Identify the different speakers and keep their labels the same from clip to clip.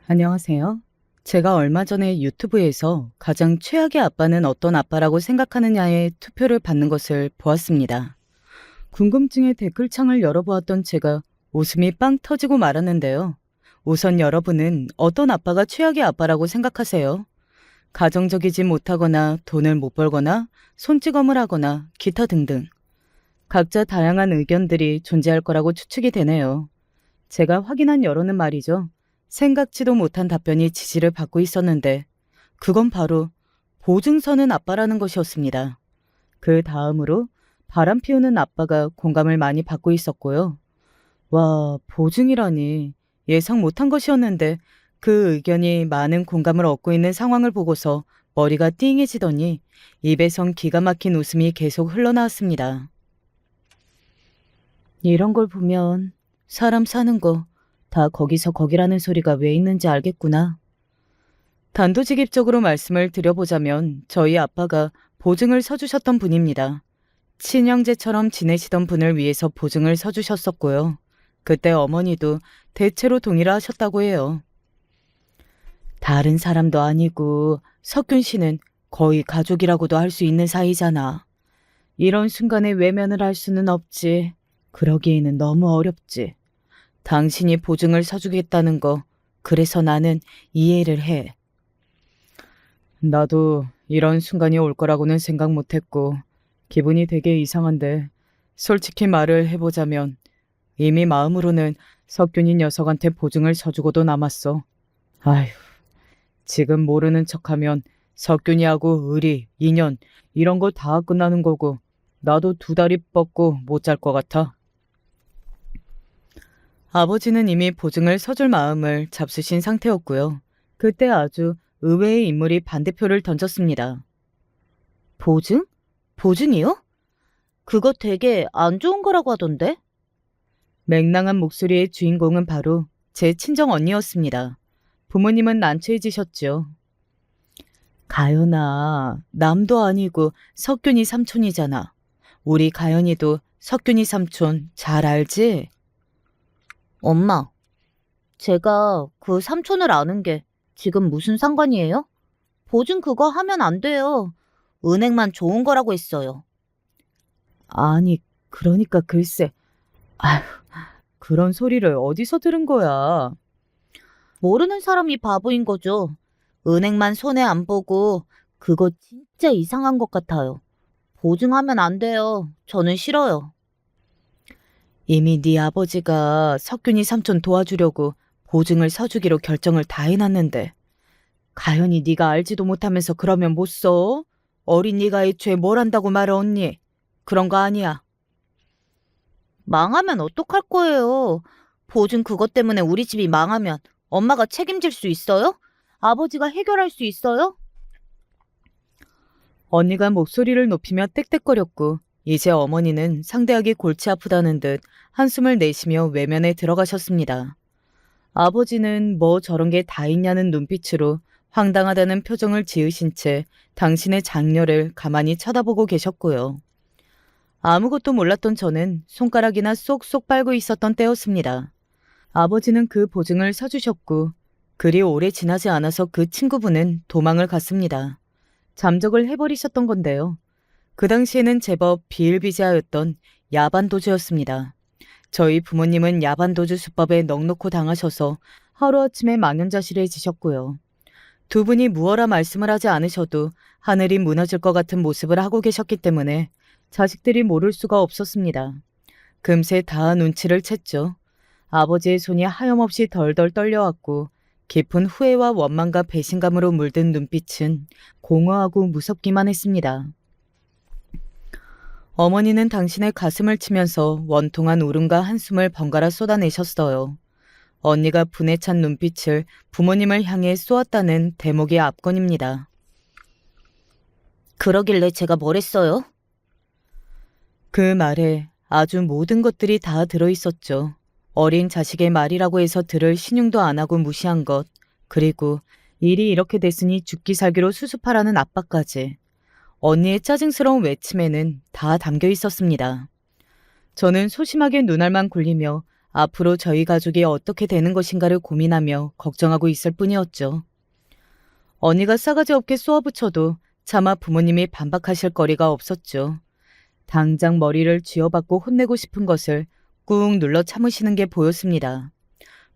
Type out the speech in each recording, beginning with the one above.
Speaker 1: 안녕하세요. 제가 얼마 전에 유튜브에서 가장 최악의 아빠는 어떤 아빠라고 생각하느냐에 투표를 받는 것을 보았습니다. 궁금증에 댓글창을 열어보았던 제가 웃음이 빵 터지고 말았는데요. 우선 여러분은 어떤 아빠가 최악의 아빠라고 생각하세요? 가정적이지 못하거나 돈을 못 벌거나 손찌검을 하거나 기타 등등. 각자 다양한 의견들이 존재할 거라고 추측이 되네요. 제가 확인한 여론은 말이죠. 생각지도 못한 답변이 지지를 받고 있었는데 그건 바로 보증서는 아빠라는 것이었습니다. 그 다음으로 바람 피우는 아빠가 공감을 많이 받고 있었고요. 와, 보증이라니 예상 못한 것이었는데 그 의견이 많은 공감을 얻고 있는 상황을 보고서 머리가 띵해지더니 입에선 기가 막힌 웃음이 계속 흘러나왔습니다. 이런 걸 보면 사람 사는 거 다 거기서 거기라는 소리가 왜 있는지 알겠구나. 단도직입적으로 말씀을 드려보자면 저희 아빠가 보증을 서주셨던 분입니다. 친형제처럼 지내시던 분을 위해서 보증을 서주셨었고요. 그때 어머니도 대체로 동의를 하셨다고 해요. 다른 사람도 아니고 석균 씨는 거의 가족이라고도 할 수 있는 사이잖아. 이런 순간에 외면을 할 수는 없지. 그러기에는 너무 어렵지. 당신이 보증을 서주겠다는 거, 그래서 나는 이해를 해. 나도 이런 순간이 올 거라고는 생각 못했고, 기분이 되게 이상한데, 솔직히 말을 해보자면, 이미 마음으로는 석균이 녀석한테 보증을 서주고도 남았어. 아휴, 지금 모르는 척하면 석균이하고 의리, 인연, 이런 거 다 끝나는 거고, 나도 두 다리 뻗고 못 잘 것 같아. 아버지는 이미 보증을 서줄 마음을 잡수신 상태였고요. 그때 아주 의외의 인물이 반대표를 던졌습니다. 보증? 보증이요? 그거 되게 안 좋은 거라고 하던데? 맹랑한 목소리의 주인공은 바로 제 친정 언니였습니다. 부모님은 난처해지셨죠. 가연아, 남도 아니고 석균이 삼촌이잖아. 우리 가연이도 석균이 삼촌 잘 알지? 엄마, 제가 그 삼촌을 아는 게 지금 무슨 상관이에요? 보증 그거 하면 안 돼요. 은행만 좋은 거라고 했어요. 아니, 그러니까 글쎄. 아휴, 그런 소리를 어디서 들은 거야? 모르는 사람이 바보인 거죠. 은행만 손해 안 보고 그거 진짜 이상한 것 같아요. 보증하면 안 돼요. 저는 싫어요. 이미 네 아버지가 석균이 삼촌 도와주려고 보증을 서주기로 결정을 다 해놨는데 가연이 네가 알지도 못하면서 그러면 못 써? 어린이가 애초에 뭘 한다고 말해 언니? 그런 거 아니야. 망하면 어떡할 거예요? 보증 그것 때문에 우리 집이 망하면 엄마가 책임질 수 있어요? 아버지가 해결할 수 있어요? 언니가 목소리를 높이며 떽떽거렸고 이제 어머니는 상대하기 골치 아프다는 듯 한숨을 내쉬며 외면에 들어가셨습니다. 아버지는 뭐 저런 게 다 있냐는 눈빛으로 황당하다는 표정을 지으신 채 당신의 장녀를 가만히 쳐다보고 계셨고요. 아무것도 몰랐던 저는 손가락이나 쏙쏙 빨고 있었던 때였습니다. 아버지는 그 보증을 서주셨고 그리 오래 지나지 않아서 그 친구분은 도망을 갔습니다. 잠적을 해버리셨던 건데요. 그 당시에는 제법 비일비재하였던 야반도주였습니다. 저희 부모님은 야반도주 수법에 넋놓고 당하셔서 하루아침에 망연자실해지셨고요. 두 분이 무어라 말씀을 하지 않으셔도 하늘이 무너질 것 같은 모습을 하고 계셨기 때문에 자식들이 모를 수가 없었습니다. 금세 다 눈치를 챘죠. 아버지의 손이 하염없이 덜덜 떨려왔고 깊은 후회와 원망과 배신감으로 물든 눈빛은 공허하고 무섭기만 했습니다. 어머니는 당신의 가슴을 치면서 원통한 울음과 한숨을 번갈아 쏟아내셨어요. 언니가 분에 찬 눈빛을 부모님을 향해 쏘았다는 대목의 압권입니다. 그러길래 제가 뭘 했어요? 그 말에 아주 모든 것들이 다 들어있었죠. 어린 자식의 말이라고 해서 들을 신용도 안 하고 무시한 것, 그리고 일이 이렇게 됐으니 죽기 살기로 수습하라는 압박까지. 언니의 짜증스러운 외침에는 다 담겨 있었습니다. 저는 소심하게 눈알만 굴리며 앞으로 저희 가족이 어떻게 되는 것인가를 고민하며 걱정하고 있을 뿐이었죠. 언니가 싸가지 없게 쏘아붙여도 차마 부모님이 반박하실 거리가 없었죠. 당장 머리를 쥐어받고 혼내고 싶은 것을 꾹 눌러 참으시는 게 보였습니다.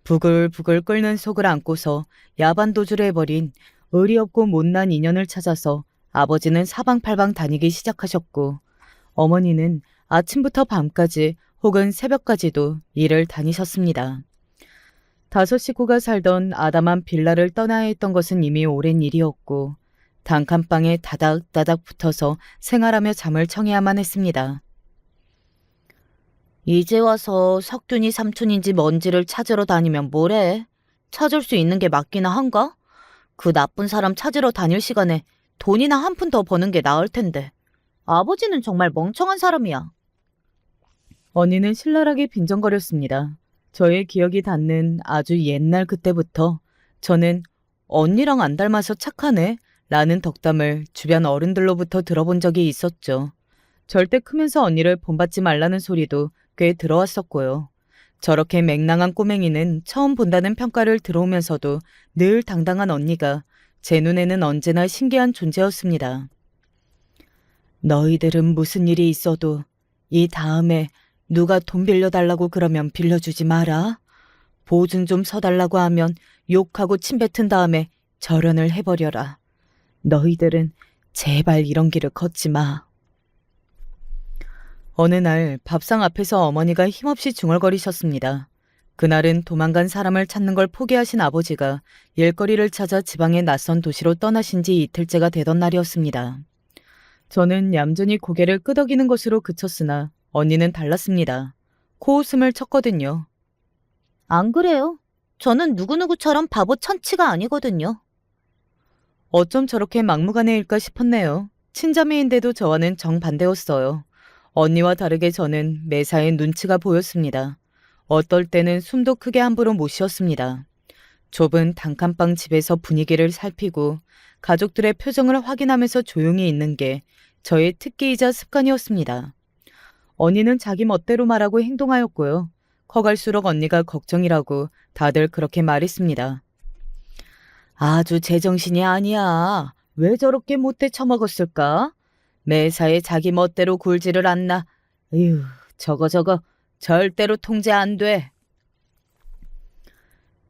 Speaker 1: 부글부글 끓는 속을 안고서 야반도주를 해버린 의리 없고 못난 인연을 찾아서 아버지는 사방팔방 다니기 시작하셨고 어머니는 아침부터 밤까지 혹은 새벽까지도 일을 다니셨습니다. 5식구가 살던 아담한 빌라를 떠나야 했던 것은 이미 오랜 일이었고 단칸방에 다닥다닥 붙어서 생활하며 잠을 청해야만 했습니다. 이제 와서 석균이 삼촌인지 뭔지를 찾으러 다니면 뭐래? 찾을 수 있는 게 맞기나 한가? 그 나쁜 사람 찾으러 다닐 시간에 돈이나 한 푼 더 버는 게 나을 텐데. 아버지는 정말 멍청한 사람이야. 언니는 신랄하게 빈정거렸습니다. 저의 기억이 닿는 아주 옛날 그때부터 저는 언니랑 안 닮아서 착하네 라는 덕담을 주변 어른들로부터 들어본 적이 있었죠. 절대 크면서 언니를 본받지 말라는 소리도 꽤 들어왔었고요. 저렇게 맹랑한 꼬맹이는 처음 본다는 평가를 들어오면서도 늘 당당한 언니가 제 눈에는 언제나 신기한 존재였습니다. 너희들은 무슨 일이 있어도 이 다음에 누가 돈 빌려달라고 그러면 빌려주지 마라. 보증 좀 서달라고 하면 욕하고 침뱉은 다음에 절연을 해버려라. 너희들은 제발 이런 길을 걷지 마. 어느 날 밥상 앞에서 어머니가 힘없이 중얼거리셨습니다. 그날은 도망간 사람을 찾는 걸 포기하신 아버지가 일거리를 찾아 지방의 낯선 도시로 떠나신 지 이틀째가 되던 날이었습니다. 저는 얌전히 고개를 끄덕이는 것으로 그쳤으나 언니는 달랐습니다. 코웃음을 쳤거든요. 안 그래요. 저는 누구누구처럼 바보 천치가 아니거든요. 어쩜 저렇게 막무가내일까 싶었네요. 친자매인데도 저와는 정반대였어요. 언니와 다르게 저는 매사에 눈치가 보였습니다. 어떨 때는 숨도 크게 함부로 못 쉬었습니다. 좁은 단칸방 집에서 분위기를 살피고 가족들의 표정을 확인하면서 조용히 있는 게 저의 특기이자 습관이었습니다. 언니는 자기 멋대로 말하고 행동하였고요. 커갈수록 언니가 걱정이라고 다들 그렇게 말했습니다. 아주 제정신이 아니야. 왜 저렇게 못돼 처먹었을까? 매사에 자기 멋대로 굴지를 않나. 에휴, 저거 절대로 통제 안 돼.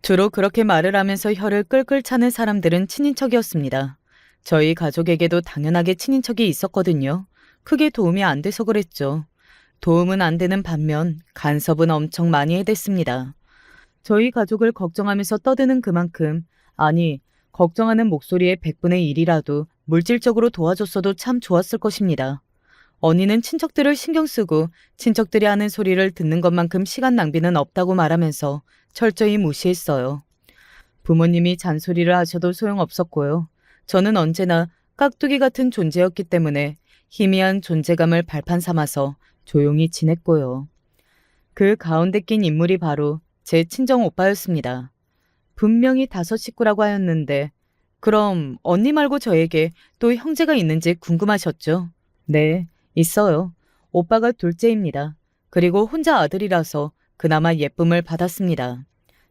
Speaker 1: 주로 그렇게 말을 하면서 혀를 끌끌 차는 사람들은 친인척이었습니다. 저희 가족에게도 당연하게 친인척이 있었거든요. 크게 도움이 안 돼서 그랬죠. 도움은 안 되는 반면 간섭은 엄청 많이 해댔습니다. 저희 가족을 걱정하면서 떠드는 그만큼, 아니, 걱정하는 목소리의 100분의 1이라도 물질적으로 도와줬어도 참 좋았을 것입니다. 언니는 친척들을 신경 쓰고 친척들이 하는 소리를 듣는 것만큼 시간 낭비는 없다고 말하면서 철저히 무시했어요. 부모님이 잔소리를 하셔도 소용없었고요. 저는 언제나 깍두기 같은 존재였기 때문에 희미한 존재감을 발판 삼아서 조용히 지냈고요. 그 가운데 낀 인물이 바로 제 친정 오빠였습니다. 분명히 5식구라고 하였는데 그럼 언니 말고 저에게 또 형제가 있는지 궁금하셨죠? 네, 있어요. 오빠가 둘째입니다. 그리고 혼자 아들이라서 그나마 예쁨을 받았습니다.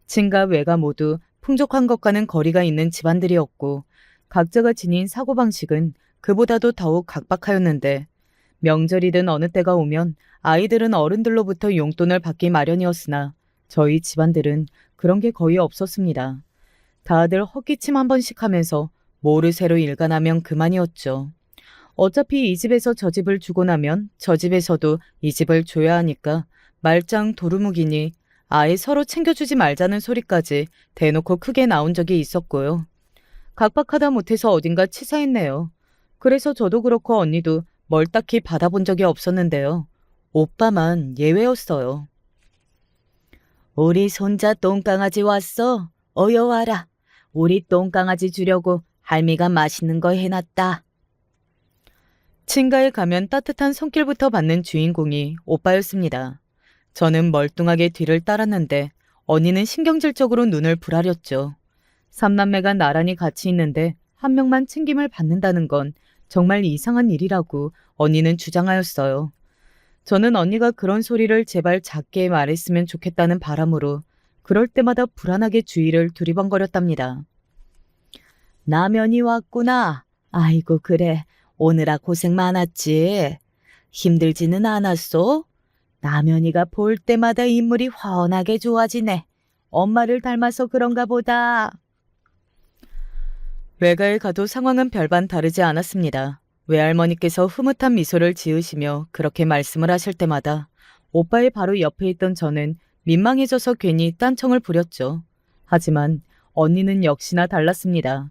Speaker 1: 친가 외가 모두 풍족한 것과는 거리가 있는 집안들이었고 각자가 지닌 사고방식은 그보다도 더욱 각박하였는데 명절이든 어느 때가 오면 아이들은 어른들로부터 용돈을 받기 마련이었으나 저희 집안들은 그런 게 거의 없었습니다. 다들 헛기침 한 번씩 하면서 모르쇠로 일관하면 그만이었죠. 어차피 이 집에서 저 집을 주고 나면 저 집에서도 이 집을 줘야 하니까 말짱 도루묵이니 아예 서로 챙겨주지 말자는 소리까지 대놓고 크게 나온 적이 있었고요. 각박하다 못해서 어딘가 치사했네요. 그래서 저도 그렇고 언니도 뭘 딱히 받아본 적이 없었는데요. 오빠만 예외였어요. 우리 손자 똥강아지 왔어. 어여 와라. 우리 똥강아지 주려고 할미가 맛있는 거 해놨다. 친가에 가면 따뜻한 손길부터 받는 주인공이 오빠였습니다. 저는 멀뚱하게 뒤를 따랐는데 언니는 신경질적으로 눈을 부라렸죠. 3남매가 나란히 같이 있는데 한 명만 챙김을 받는다는 건 정말 이상한 일이라고 언니는 주장하였어요. 저는 언니가 그런 소리를 제발 작게 말했으면 좋겠다는 바람으로 그럴 때마다 불안하게 주위를 두리번거렸답니다. 남연이 왔구나. 아이고 그래. 오느라 고생 많았지. 힘들지는 않았소? 남연이가 볼 때마다 인물이 훤하게 좋아지네. 엄마를 닮아서 그런가 보다. 외가에 가도 상황은 별반 다르지 않았습니다. 외할머니께서 흐뭇한 미소를 지으시며 그렇게 말씀을 하실 때마다 오빠의 바로 옆에 있던 저는 민망해져서 괜히 딴청을 부렸죠. 하지만 언니는 역시나 달랐습니다.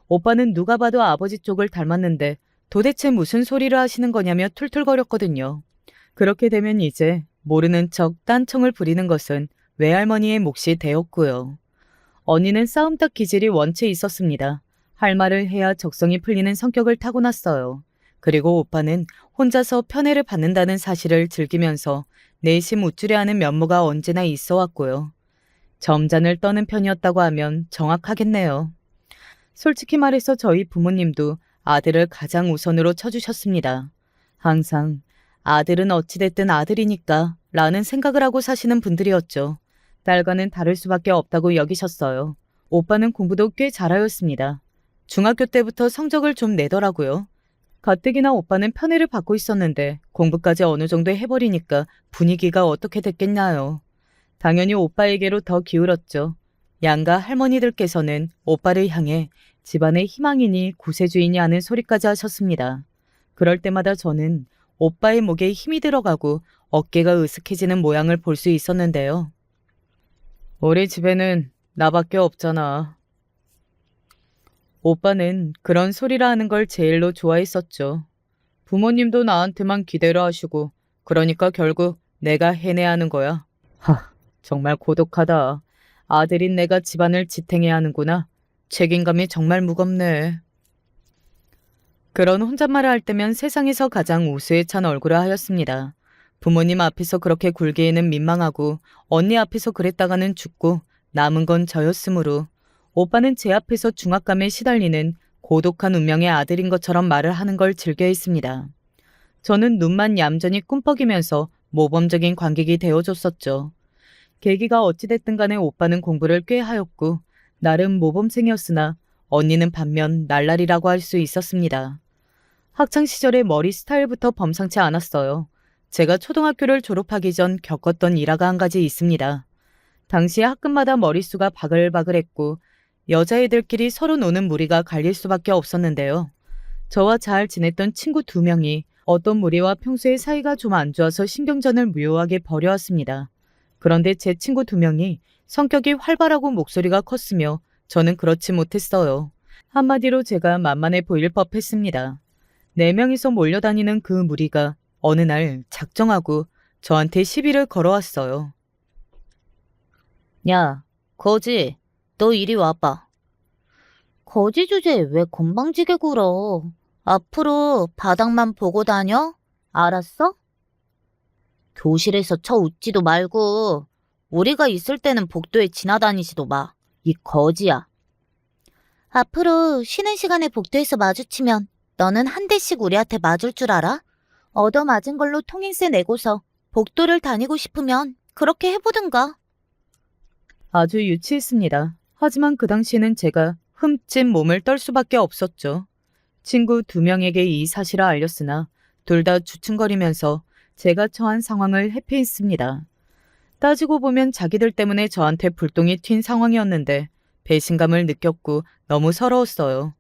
Speaker 1: 오빠는 누가 봐도 아버지 쪽을 닮았는데 도대체 무슨 소리를 하시는 거냐며 툴툴거렸거든요. 그렇게 되면 이제 모르는 척 딴청을 부리는 것은 외할머니의 몫이 되었고요. 언니는 싸움닭 기질이 원체 있었습니다. 할 말을 해야 적성이 풀리는 성격을 타고났어요. 그리고 오빠는 혼자서 편애를 받는다는 사실을 즐기면서 내심 우쭐해하는 면모가 언제나 있어 왔고요. 점잔을 떠는 편이었다고 하면 정확하겠네요. 솔직히 말해서 저희 부모님도 아들을 가장 우선으로 쳐주셨습니다. 항상 아들은 어찌됐든 아들이니까 라는 생각을 하고 사시는 분들이었죠. 딸과는 다를 수밖에 없다고 여기셨어요. 오빠는 공부도 꽤 잘하였습니다. 중학교 때부터 성적을 좀 내더라고요. 가뜩이나 오빠는 편애를 받고 있었는데 공부까지 어느 정도 해버리니까 분위기가 어떻게 됐겠나요. 당연히 오빠에게로 더 기울었죠. 양가 할머니들께서는 오빠를 향해 집안의 희망이니 구세주이니 하는 소리까지 하셨습니다. 그럴 때마다 저는 오빠의 목에 힘이 들어가고 어깨가 으쓱해지는 모양을 볼 수 있었는데요. 우리 집에는 나밖에 없잖아. 오빠는 그런 소리라 하는 걸 제일로 좋아했었죠. 부모님도 나한테만 기대를 하시고 그러니까 결국 내가 해내야 하는 거야. 정말 고독하다. 아들인 내가 집안을 지탱해야 하는구나. 책임감이 정말 무겁네. 그런 혼잣말을 할 때면 세상에서 가장 우수에 찬 얼굴을 하였습니다. 부모님 앞에서 그렇게 굴기에는 민망하고 언니 앞에서 그랬다가는 죽고 남은 건 저였으므로 오빠는 제 앞에서 중압감에 시달리는 고독한 운명의 아들인 것처럼 말을 하는 걸 즐겨 했습니다. 저는 눈만 얌전히 꿈뻑이면서 모범적인 관객이 되어줬었죠. 계기가 어찌됐든 간에 오빠는 공부를 꽤 하였고 나름 모범생이었으나 언니는 반면 날라리라고 할 수 있었습니다. 학창시절의 머리 스타일부터 범상치 않았어요. 제가 초등학교를 졸업하기 전 겪었던 일화가 한 가지 있습니다. 당시 학급마다 머릿수가 바글바글했고 여자애들끼리 서로 노는 무리가 갈릴 수밖에 없었는데요. 저와 잘 지냈던 친구 2명이 어떤 무리와 평소에 사이가 좀 안 좋아서 신경전을 무효하게 벌여왔습니다. 그런데 제 친구 2명이 성격이 활발하고 목소리가 컸으며 저는 그렇지 못했어요. 한마디로 제가 만만해 보일 법했습니다. 4명이서 몰려다니는 그 무리가 어느 날 작정하고 저한테 시비를 걸어왔어요. 야, 거지, 너 이리 와봐. 거지 주제에 왜 건방지게 굴어? 앞으로 바닥만 보고 다녀? 알았어? 교실에서 쳐 웃지도 말고 우리가 있을 때는 복도에 지나다니지도 마. 이 거지야. 앞으로 쉬는 시간에 복도에서 마주치면 너는 한 대씩 우리한테 맞을 줄 알아? 얻어맞은 걸로 통행세 내고서 복도를 다니고 싶으면 그렇게 해보든가. 아주 유치했습니다. 하지만 그 당시에는 제가 흠집 몸을 떨 수밖에 없었죠. 친구 2명에게 이 사실을 알렸으나 둘 다 주춤거리면서 제가 처한 상황을 회피했습니다. 따지고 보면 자기들 때문에 저한테 불똥이 튄 상황이었는데 배신감을 느꼈고 너무 서러웠어요.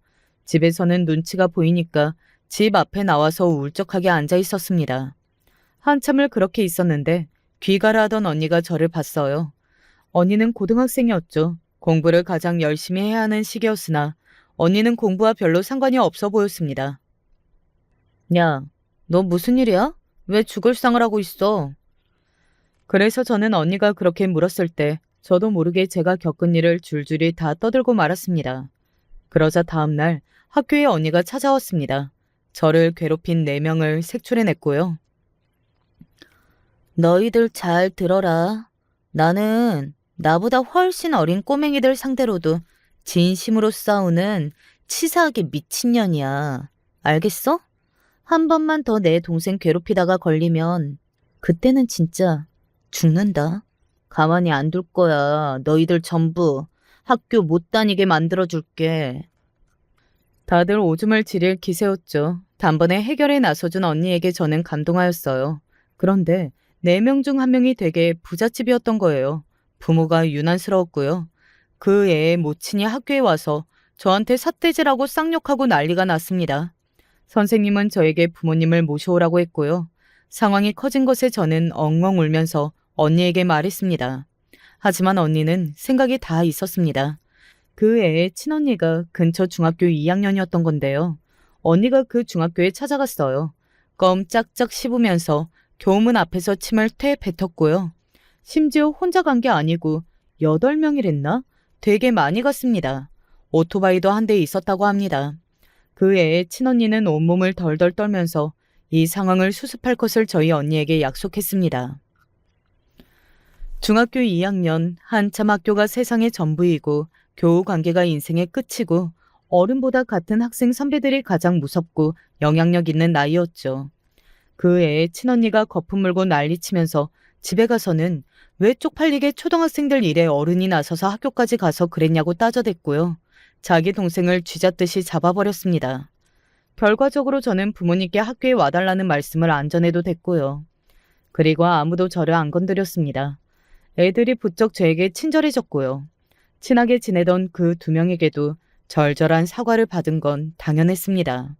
Speaker 1: 집에서는 눈치가 보이니까 집 앞에 나와서 울적하게 앉아 있었습니다. 한참을 그렇게 있었는데 귀가를 하던 언니가 저를 봤어요. 언니는 고등학생이었죠. 공부를 가장 열심히 해야 하는 시기였으나 언니는 공부와 별로 상관이 없어 보였습니다. 야, 너 무슨 일이야? 왜 죽을 상을 하고 있어? 그래서 저는 언니가 그렇게 물었을 때 저도 모르게 제가 겪은 일을 줄줄이 다 떠들고 말았습니다. 그러자 다음날 학교에 언니가 찾아왔습니다. 저를 괴롭힌 4명을 색출해냈고요. 너희들 잘 들어라. 나는 나보다 훨씬 어린 꼬맹이들 상대로도 진심으로 싸우는 치사하게 미친년이야. 알겠어? 한 번만 더 내 동생 괴롭히다가 걸리면 그때는 진짜 죽는다. 가만히 안 둘 거야. 너희들 전부 학교 못 다니게 만들어줄게. 다들 오줌을 지릴 기세였죠. 단번에 해결에 나서준 언니에게 저는 감동하였어요. 그런데 4명 중 1명이 되게 부잣집이었던 거예요. 부모가 유난스러웠고요. 그 애의 모친이 학교에 와서 저한테 삿대질하고 쌍욕하고 난리가 났습니다. 선생님은 저에게 부모님을 모셔오라고 했고요. 상황이 커진 것에 저는 엉엉 울면서 언니에게 말했습니다. 하지만 언니는 생각이 다 있었습니다. 그 애의 친언니가 근처 중학교 2학년이었던 건데요. 언니가 그 중학교에 찾아갔어요. 껌 짝짝 씹으면서 교문 앞에서 침을 퇴 뱉었고요. 심지어 혼자 간 게 아니고 8명이랬나? 되게 많이 갔습니다. 오토바이도 한 대 있었다고 합니다. 그 애의 친언니는 온몸을 덜덜 떨면서 이 상황을 수습할 것을 저희 언니에게 약속했습니다. 중학교 2학년 한참 학교가 세상의 전부이고 교우 관계가 인생의 끝이고 어른보다 같은 학생 선배들이 가장 무섭고 영향력 있는 나이였죠. 그 애의 친언니가 거품 물고 난리치면서 집에 가서는 왜 쪽팔리게 초등학생들 일에 어른이 나서서 학교까지 가서 그랬냐고 따져댔고요. 자기 동생을 쥐잡듯이 잡아버렸습니다. 결과적으로 저는 부모님께 학교에 와달라는 말씀을 안 전해도 됐고요. 그리고 아무도 저를 안 건드렸습니다. 애들이 부쩍 저에게 친절해졌고요. 친하게 지내던 그 2명에게도 절절한 사과를 받은 건 당연했습니다.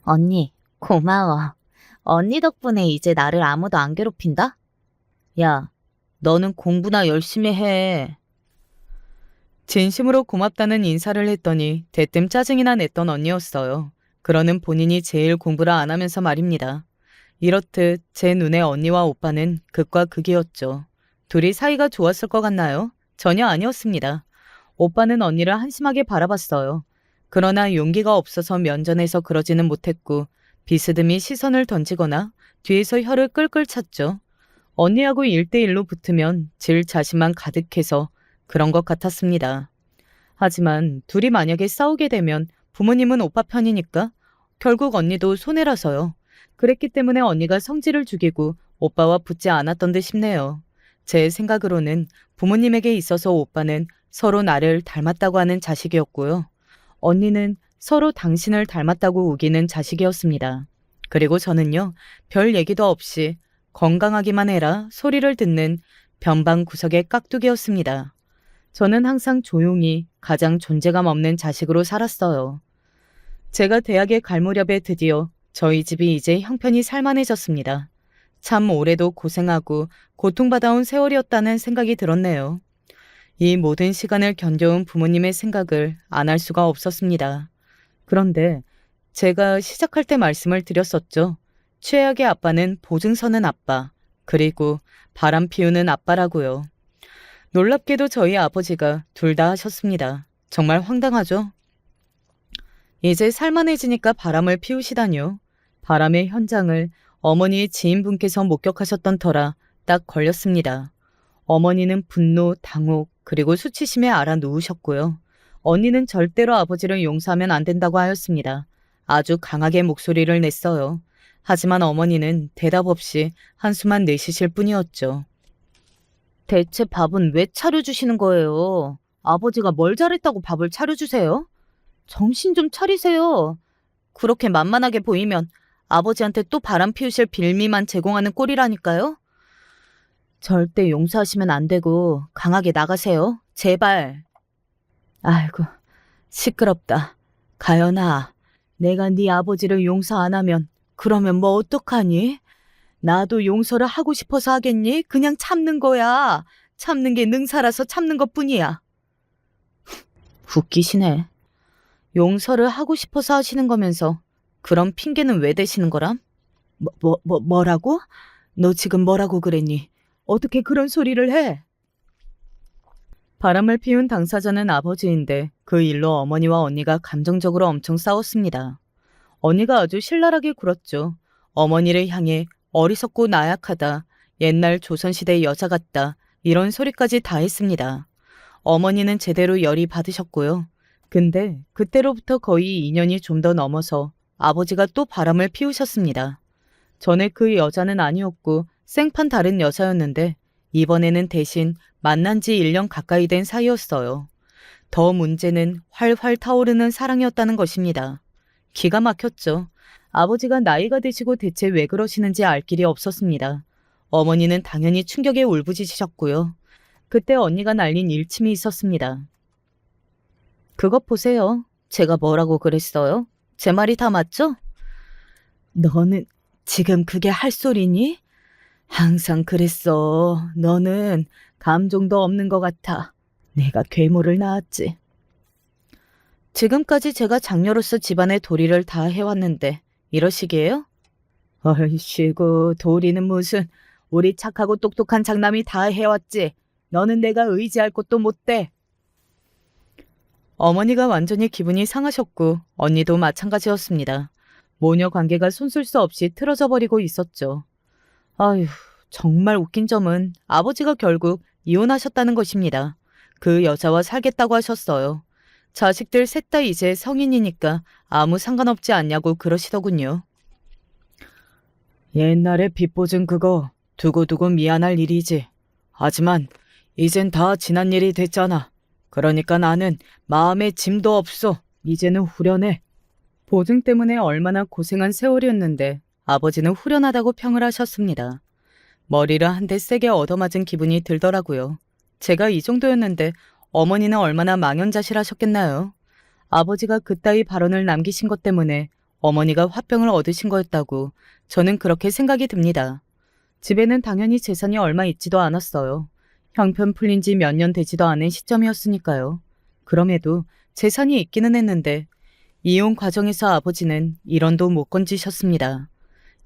Speaker 1: 언니, 고마워. 언니 덕분에 이제 나를 아무도 안 괴롭힌다? 야, 너는 공부나 열심히 해. 진심으로 고맙다는 인사를 했더니 대뜸 짜증이나 냈던 언니였어요. 그러는 본인이 제일 공부를 안 하면서 말입니다. 이렇듯 제 눈에 언니와 오빠는 극과 극이었죠. 둘이 사이가 좋았을 것 같나요? 전혀 아니었습니다. 오빠는 언니를 한심하게 바라봤어요. 그러나 용기가 없어서 면전에서 그러지는 못했고 비스듬히 시선을 던지거나 뒤에서 혀를 끌끌 찼죠. 언니하고 1대1로 붙으면 질 자신만 가득해서 그런 것 같았습니다. 하지만 둘이 만약에 싸우게 되면 부모님은 오빠 편이니까 결국 언니도 손해라서요. 그랬기 때문에 언니가 성질을 죽이고 오빠와 붙지 않았던 듯 싶네요. 제 생각으로는 부모님에게 있어서 오빠는 서로 나를 닮았다고 하는 자식이었고요. 언니는 서로 당신을 닮았다고 우기는 자식이었습니다. 그리고 저는요, 별 얘기도 없이 건강하기만 해라 소리를 듣는 변방 구석의 깍두기였습니다. 저는 항상 조용히 가장 존재감 없는 자식으로 살았어요. 제가 대학에 갈 무렵에 드디어 저희 집이 이제 형편이 살만해졌습니다. 참 오래도 고생하고 고통받아온 세월이었다는 생각이 들었네요. 이 모든 시간을 견뎌온 부모님의 생각을 안 할 수가 없었습니다. 그런데 제가 시작할 때 말씀을 드렸었죠. 최악의 아빠는 보증 서는 아빠, 그리고 바람 피우는 아빠라고요. 놀랍게도 저희 아버지가 둘 다 하셨습니다. 정말 황당하죠? 이제 살만해지니까 바람을 피우시다니요. 바람의 현장을 어머니의 지인분께서 목격하셨던 터라 딱 걸렸습니다. 어머니는 분노, 당혹, 그리고 수치심에 알아 누우셨고요. 언니는 절대로 아버지를 용서하면 안 된다고 하였습니다. 아주 강하게 목소리를 냈어요. 하지만 어머니는 대답 없이 한숨만 내쉬실 뿐이었죠. 대체 밥은 왜 차려주시는 거예요? 아버지가 뭘 잘했다고 밥을 차려주세요? 정신 좀 차리세요. 그렇게 만만하게 보이면 아버지한테 또 바람 피우실 빌미만 제공하는 꼴이라니까요. 절대 용서하시면 안 되고 강하게 나가세요. 제발. 아이고, 시끄럽다. 가연아, 내가 네 아버지를 용서 안 하면 그러면 뭐 어떡하니? 나도 용서를 하고 싶어서 하겠니? 그냥 참는 거야. 참는 게 능사라서 참는 것뿐이야. 웃기시네. 용서를 하고 싶어서 하시는 거면서 그런 핑계는 왜 대시는 거람? 뭐라고? 너 지금 뭐라고 그랬니? 어떻게 그런 소리를 해? 바람을 피운 당사자는 아버지인데 그 일로 어머니와 언니가 감정적으로 엄청 싸웠습니다. 언니가 아주 신랄하게 굴었죠. 어머니를 향해 어리석고 나약하다, 옛날 조선시대 여자 같다, 이런 소리까지 다 했습니다. 어머니는 제대로 열이 받으셨고요. 근데 그때로부터 거의 2년이 좀 더 넘어서 아버지가 또 바람을 피우셨습니다. 전에 그 여자는 아니었고 생판 다른 여자였는데 이번에는 대신 만난 지 1년 가까이 된 사이였어요. 더 문제는 활활 타오르는 사랑이었다는 것입니다. 기가 막혔죠. 아버지가 나이가 드시고 대체 왜 그러시는지 알 길이 없었습니다. 어머니는 당연히 충격에 울부짖으셨고요. 그때 언니가 날린 일침이 있었습니다. 그것 보세요. 제가 뭐라고 그랬어요? 제 말이 다 맞죠? 너는 지금 그게 할 소리니? 항상 그랬어. 너는 감정도 없는 것 같아. 내가 괴물을 낳았지. 지금까지 제가 장녀로서 집안의 도리를 다 해왔는데 이러시기에요? 얼씨구 도리는 무슨 우리 착하고 똑똑한 장남이 다 해왔지. 너는 내가 의지할 것도 못 돼. 어머니가 완전히 기분이 상하셨고 언니도 마찬가지였습니다. 모녀 관계가 손쓸 수 없이 틀어져 버리고 있었죠. 아휴, 정말 웃긴 점은 아버지가 결국 이혼하셨다는 것입니다. 그 여자와 살겠다고 하셨어요. 자식들 셋 다 이제 성인이니까 아무 상관없지 않냐고 그러시더군요. 옛날에 빚보증 그거 두고두고 미안할 일이지. 하지만 이젠 다 지난 일이 됐잖아. 그러니까 나는 마음에 짐도 없어. 이제는 후련해. 보증 때문에 얼마나 고생한 세월이었는데 아버지는 후련하다고 평을 하셨습니다. 머리를 한 대 세게 얻어맞은 기분이 들더라고요. 제가 이 정도였는데 어머니는 얼마나 망연자실하셨겠나요? 아버지가 그따위 발언을 남기신 것 때문에 어머니가 화병을 얻으신 거였다고 저는 그렇게 생각이 듭니다. 집에는 당연히 재산이 얼마 있지도 않았어요. 형편 풀린 지 몇 년 되지도 않은 시점이었으니까요. 그럼에도 재산이 있기는 했는데 이혼 과정에서 아버지는 1원도 못 건지셨습니다.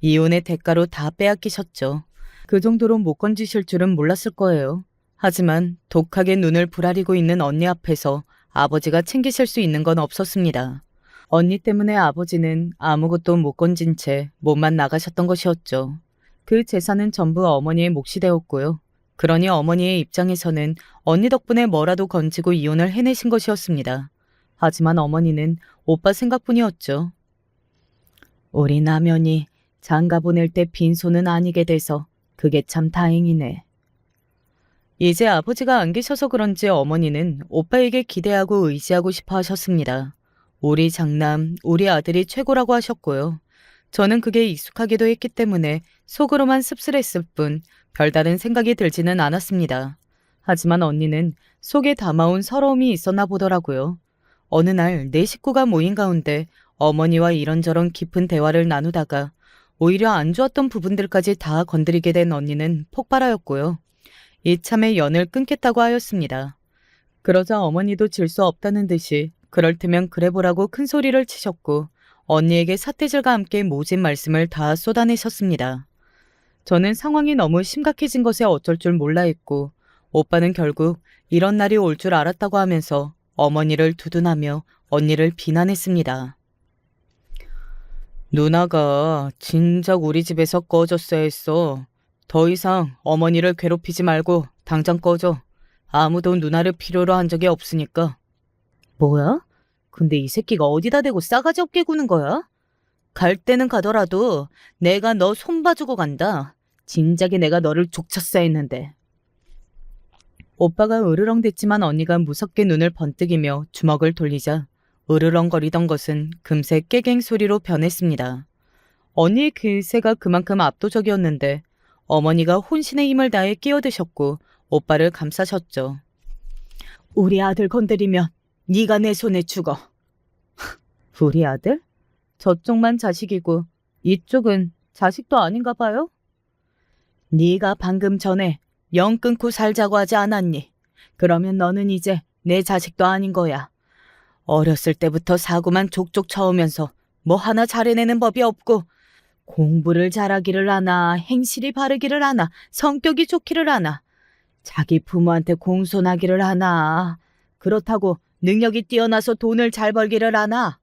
Speaker 1: 이혼의 대가로 다 빼앗기셨죠. 그 정도로 못 건지실 줄은 몰랐을 거예요. 하지만 독하게 눈을 부라리고 있는 언니 앞에서 아버지가 챙기실 수 있는 건 없었습니다. 언니 때문에 아버지는 아무것도 못 건진 채 몸만 나가셨던 것이었죠. 그 재산은 전부 어머니의 몫이 되었고요. 그러니 어머니의 입장에서는 언니 덕분에 뭐라도 건지고 이혼을 해내신 것이었습니다. 하지만 어머니는 오빠 생각뿐이었죠. 우리 남연이 장가 보낼 때 빈손은 아니게 돼서 그게 참 다행이네. 이제 아버지가 안 계셔서 그런지 어머니는 오빠에게 기대하고 의지하고 싶어 하셨습니다. 우리 장남, 우리 아들이 최고라고 하셨고요. 저는 그게 익숙하기도 했기 때문에 속으로만 씁쓸했을 뿐 별다른 생각이 들지는 않았습니다. 하지만 언니는 속에 담아온 서러움이 있었나 보더라고요. 어느 날 네 식구가 모인 가운데 어머니와 이런저런 깊은 대화를 나누다가 오히려 안 좋았던 부분들까지 다 건드리게 된 언니는 폭발하였고요. 이참에 연을 끊겠다고 하였습니다. 그러자 어머니도 질 수 없다는 듯이 그럴 테면 그래 보라고 큰 소리를 치셨고 언니에게 삿대질과 함께 모진 말씀을 다 쏟아내셨습니다. 저는 상황이 너무 심각해진 것에 어쩔 줄 몰라 했고 오빠는 결국 이런 날이 올 줄 알았다고 하면서 어머니를 두둔하며 언니를 비난했습니다. 누나가 진작 우리 집에서 꺼졌어야 했어. 더 이상 어머니를 괴롭히지 말고 당장 꺼져. 아무도 누나를 필요로 한 적이 없으니까. 뭐야? 근데 이 새끼가 어디다 대고 싸가지 없게 구는 거야? 갈 때는 가더라도 내가 너 손봐주고 간다. 진작에 내가 너를 족쳤어야 했는데. 오빠가 으르렁댔지만 언니가 무섭게 눈을 번뜩이며 주먹을 돌리자 으르렁거리던 것은 금세 깨갱 소리로 변했습니다. 언니의 기세가 그만큼 압도적이었는데 어머니가 혼신의 힘을 다해 끼어드셨고 오빠를 감싸셨죠. 우리 아들 건드리면 네가 내 손에 죽어. 우리 아들? 저쪽만 자식이고 이쪽은 자식도 아닌가 봐요? 네가 방금 전에 영 끊고 살자고 하지 않았니? 그러면 너는 이제 내 자식도 아닌 거야. 어렸을 때부터 사고만 족족 쳐오면서 뭐 하나 잘해내는 법이 없고 공부를 잘하기를 하나 행실이 바르기를 하나 성격이 좋기를 하나 자기 부모한테 공손하기를 하나 그렇다고 능력이 뛰어나서 돈을 잘 벌기를 하나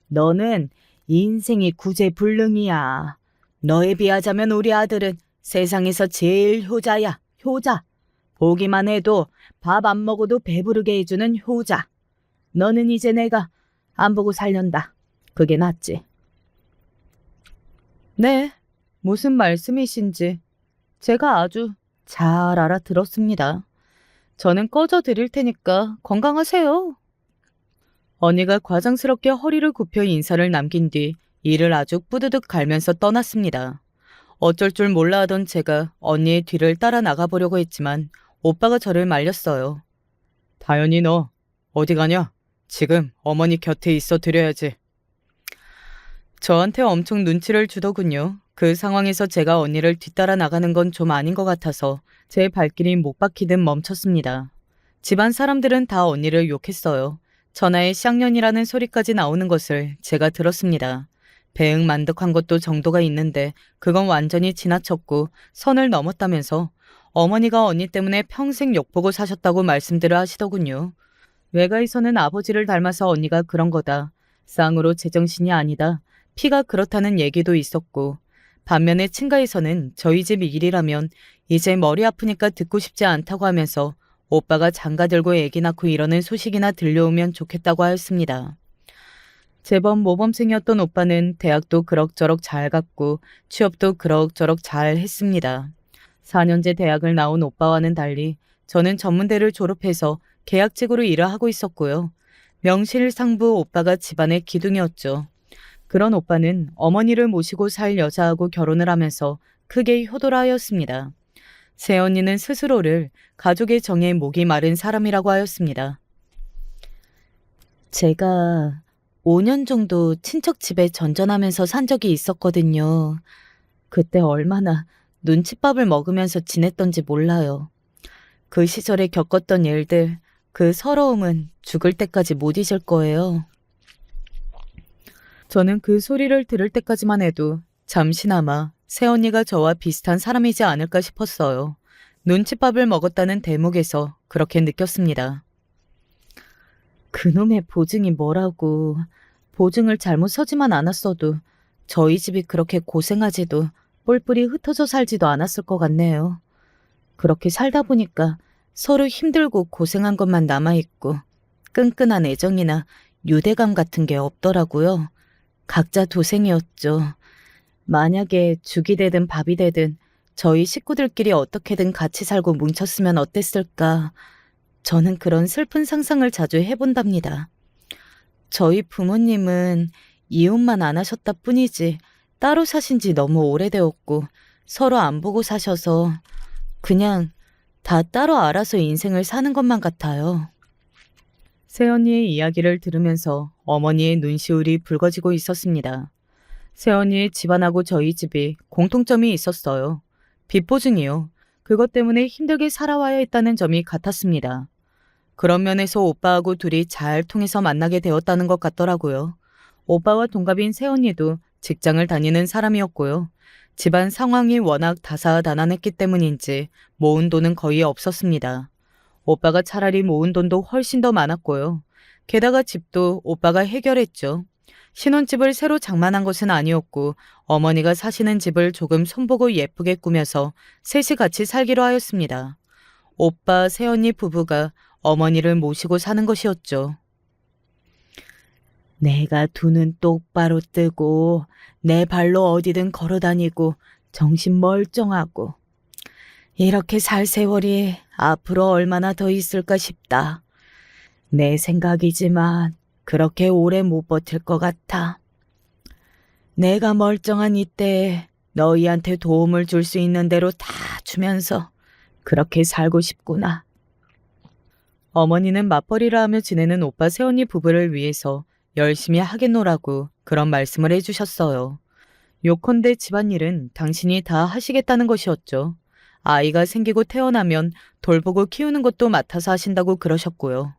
Speaker 1: 너는 인생이 구제불능이야. 너에 비하자면 우리 아들은 세상에서 제일 효자야. 효자. 보기만 해도 밥 안 먹어도 배부르게 해주는 효자. 너는 이제 내가 안 보고 살련다. 그게 낫지. 네, 무슨 말씀이신지 제가 아주 잘 알아들었습니다. 저는 꺼져 드릴 테니까 건강하세요. 언니가 과장스럽게 허리를 굽혀 인사를 남긴 뒤 이를 아주 뿌드득 갈면서 떠났습니다. 어쩔 줄 몰라 하던 제가 언니의 뒤를 따라 나가보려고 했지만 오빠가 저를 말렸어요. 다현이 너 어디 가냐? 지금 어머니 곁에 있어 드려야지. 저한테 엄청 눈치를 주더군요. 그 상황에서 제가 언니를 뒤따라 나가는 건 좀 아닌 것 같아서 제 발길이 못 박히듯 멈췄습니다. 집안 사람들은 다 언니를 욕했어요. 전하에 쌍년이라는 소리까지 나오는 것을 제가 들었습니다. 배응만득한 것도 정도가 있는데 그건 완전히 지나쳤고 선을 넘었다면서 어머니가 언니 때문에 평생 욕보고 사셨다고 말씀들을 하시더군요. 외가에서는 아버지를 닮아서 언니가 그런 거다. 쌍으로 제정신이 아니다. 피가 그렇다는 얘기도 있었고 반면에 친가에서는 저희 집 일이라면 이제 머리 아프니까 듣고 싶지 않다고 하면서 오빠가 장가 들고 애기 낳고 이러는 소식이나 들려오면 좋겠다고 하였습니다. 제법 모범생이었던 오빠는 대학도 그럭저럭 잘 갔고 취업도 그럭저럭 잘 했습니다. 4년제 대학을 나온 오빠와는 달리 저는 전문대를 졸업해서 계약직으로 일을 하고 있었고요. 명실상부 오빠가 집안의 기둥이었죠. 그런 오빠는 어머니를 모시고 살 여자하고 결혼을 하면서 크게 효도를 하였습니다. 새언니는 스스로를 가족의 정에 목이 마른 사람이라고 하였습니다. 제가 5년 정도 친척 집에 전전하면서 산 적이 있었거든요. 그때 얼마나 눈칫밥을 먹으면서 지냈던지 몰라요. 그 시절에 겪었던 일들, 그 서러움은 죽을 때까지 못 잊을 거예요. 저는 그 소리를 들을 때까지만 해도 잠시나마 새언니가 저와 비슷한 사람이지 않을까 싶었어요. 눈칫밥을 먹었다는 대목에서 그렇게 느꼈습니다. 그놈의 보증이 뭐라고. 보증을 잘못 서지만 않았어도 저희 집이 그렇게 고생하지도 뿔뿔이 흩어져 살지도 않았을 것 같네요. 그렇게 살다 보니까 서로 힘들고 고생한 것만 남아있고 끈끈한 애정이나 유대감 같은 게 없더라고요. 각자 도생이었죠. 만약에 죽이 되든 밥이 되든 저희 식구들끼리 어떻게든 같이 살고 뭉쳤으면 어땠을까. 저는 그런 슬픈 상상을 자주 해본답니다. 저희 부모님은 이혼만 안 하셨다 뿐이지 따로 사신 지 너무 오래되었고 서로 안 보고 사셔서 그냥 다 따로 알아서 인생을 사는 것만 같아요. 새언니의 이야기를 들으면서 어머니의 눈시울이 붉어지고 있었습니다. 새언니의 집안하고 저희 집이 공통점이 있었어요. 빚보증이요. 그것 때문에 힘들게 살아와야 했다는 점이 같았습니다. 그런 면에서 오빠하고 둘이 잘 통해서 만나게 되었다는 것 같더라고요. 오빠와 동갑인 새언니도 직장을 다니는 사람이었고요. 집안 상황이 워낙 다사다난했기 때문인지 모은 돈은 거의 없었습니다. 오빠가 차라리 모은 돈도 훨씬 더 많았고요. 게다가 집도 오빠가 해결했죠. 신혼집을 새로 장만한 것은 아니었고 어머니가 사시는 집을 조금 손보고 예쁘게 꾸며서 셋이 같이 살기로 하였습니다. 오빠, 새언니 부부가 어머니를 모시고 사는 것이었죠. 내가 두 눈 똑바로 뜨고 내 발로 어디든 걸어다니고 정신 멀쩡하고 이렇게 살 세월이 앞으로 얼마나 더 있을까 싶다. 내 생각이지만 그렇게 오래 못 버틸 것 같아. 내가 멀쩡한 이때에 너희한테 도움을 줄 수 있는 대로 다 주면서 그렇게 살고 싶구나. 어머니는 맞벌이를 하며 지내는 오빠 새언니 부부를 위해서 열심히 하겠노라고 그런 말씀을 해주셨어요. 요컨대 집안일은 당신이 다 하시겠다는 것이었죠. 아이가 생기고 태어나면 돌보고 키우는 것도 맡아서 하신다고 그러셨고요.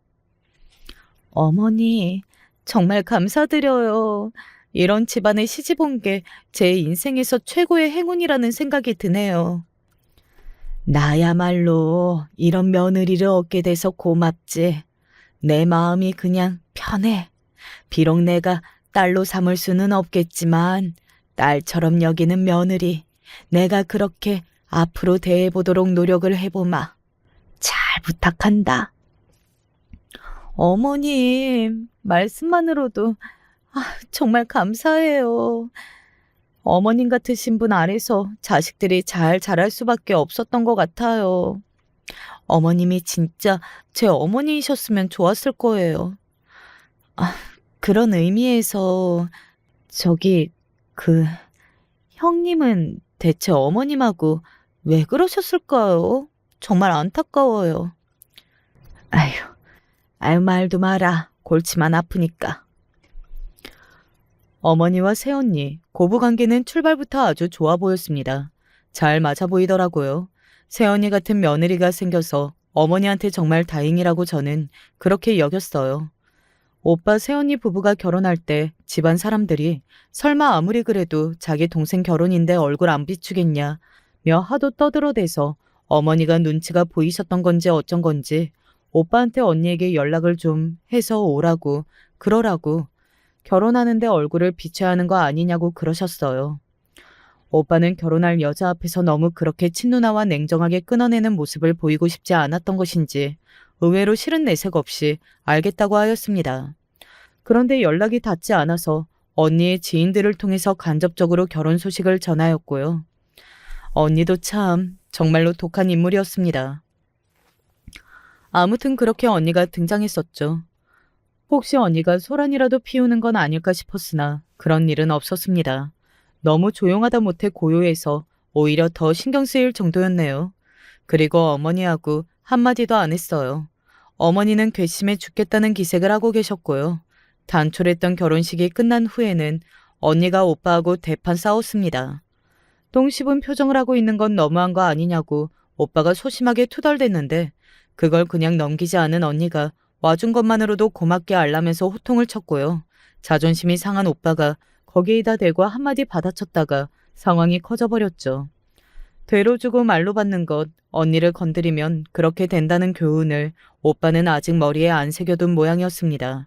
Speaker 1: 어머니, 정말 감사드려요. 이런 집안에 시집 온 게 제 인생에서 최고의 행운이라는 생각이 드네요. 나야말로 이런 며느리를 얻게 돼서 고맙지. 내 마음이 그냥 편해. 비록 내가 딸로 삼을 수는 없겠지만 딸처럼 여기는 며느리, 내가 그렇게 앞으로 대해보도록 노력을 해보마. 잘 부탁한다. 어머님, 말씀만으로도 정말 감사해요. 어머님 같으신 분 아래서 자식들이 잘 자랄 수밖에 없었던 것 같아요. 어머님이 진짜 제 어머니이셨으면 좋았을 거예요. 아, 그런 의미에서 저기 그 형님은 대체 어머님하고 왜 그러셨을까요? 정말 안타까워요. 아휴, 아유 말도 마라. 골치만 아프니까. 어머니와 새언니, 고부관계는 출발부터 아주 좋아 보였습니다. 잘 맞아 보이더라고요. 새언니 같은 며느리가 생겨서 어머니한테 정말 다행이라고 저는 그렇게 여겼어요. 오빠 새언니 부부가 결혼할 때 집안 사람들이 설마 아무리 그래도 자기 동생 결혼인데 얼굴 안 비추겠냐 며 하도 떠들어대서 어머니가 눈치가 보이셨던 건지 어쩐 건지 오빠한테 언니에게 연락을 좀 해서 오라고 그러라고 결혼하는데 얼굴을 비춰야 하는 거 아니냐고 그러셨어요. 오빠는 결혼할 여자 앞에서 너무 그렇게 친누나와 냉정하게 끊어내는 모습을 보이고 싶지 않았던 것인지 의외로 싫은 내색 없이 알겠다고 하였습니다. 그런데 연락이 닿지 않아서 언니의 지인들을 통해서 간접적으로 결혼 소식을 전하였고요. 언니도 참 정말로 독한 인물이었습니다. 아무튼 그렇게 언니가 등장했었죠. 혹시 언니가 소란이라도 피우는 건 아닐까 싶었으나 그런 일은 없었습니다. 너무 조용하다 못해 고요해서 오히려 더 신경 쓰일 정도였네요. 그리고 어머니하고 한마디도 안 했어요. 어머니는 괘씸해 죽겠다는 기색을 하고 계셨고요. 단촐했던 결혼식이 끝난 후에는 언니가 오빠하고 대판 싸웠습니다. 똥 씹은 표정을 하고 있는 건 너무한 거 아니냐고 오빠가 소심하게 투덜댔는데 그걸 그냥 넘기지 않은 언니가 와준 것만으로도 고맙게 알라면서 호통을 쳤고요. 자존심이 상한 오빠가 거기에다 대고 한마디 받아쳤다가 상황이 커져버렸죠. 되로 주고 말로 받는 것, 언니를 건드리면 그렇게 된다는 교훈을 오빠는 아직 머리에 안 새겨둔 모양이었습니다.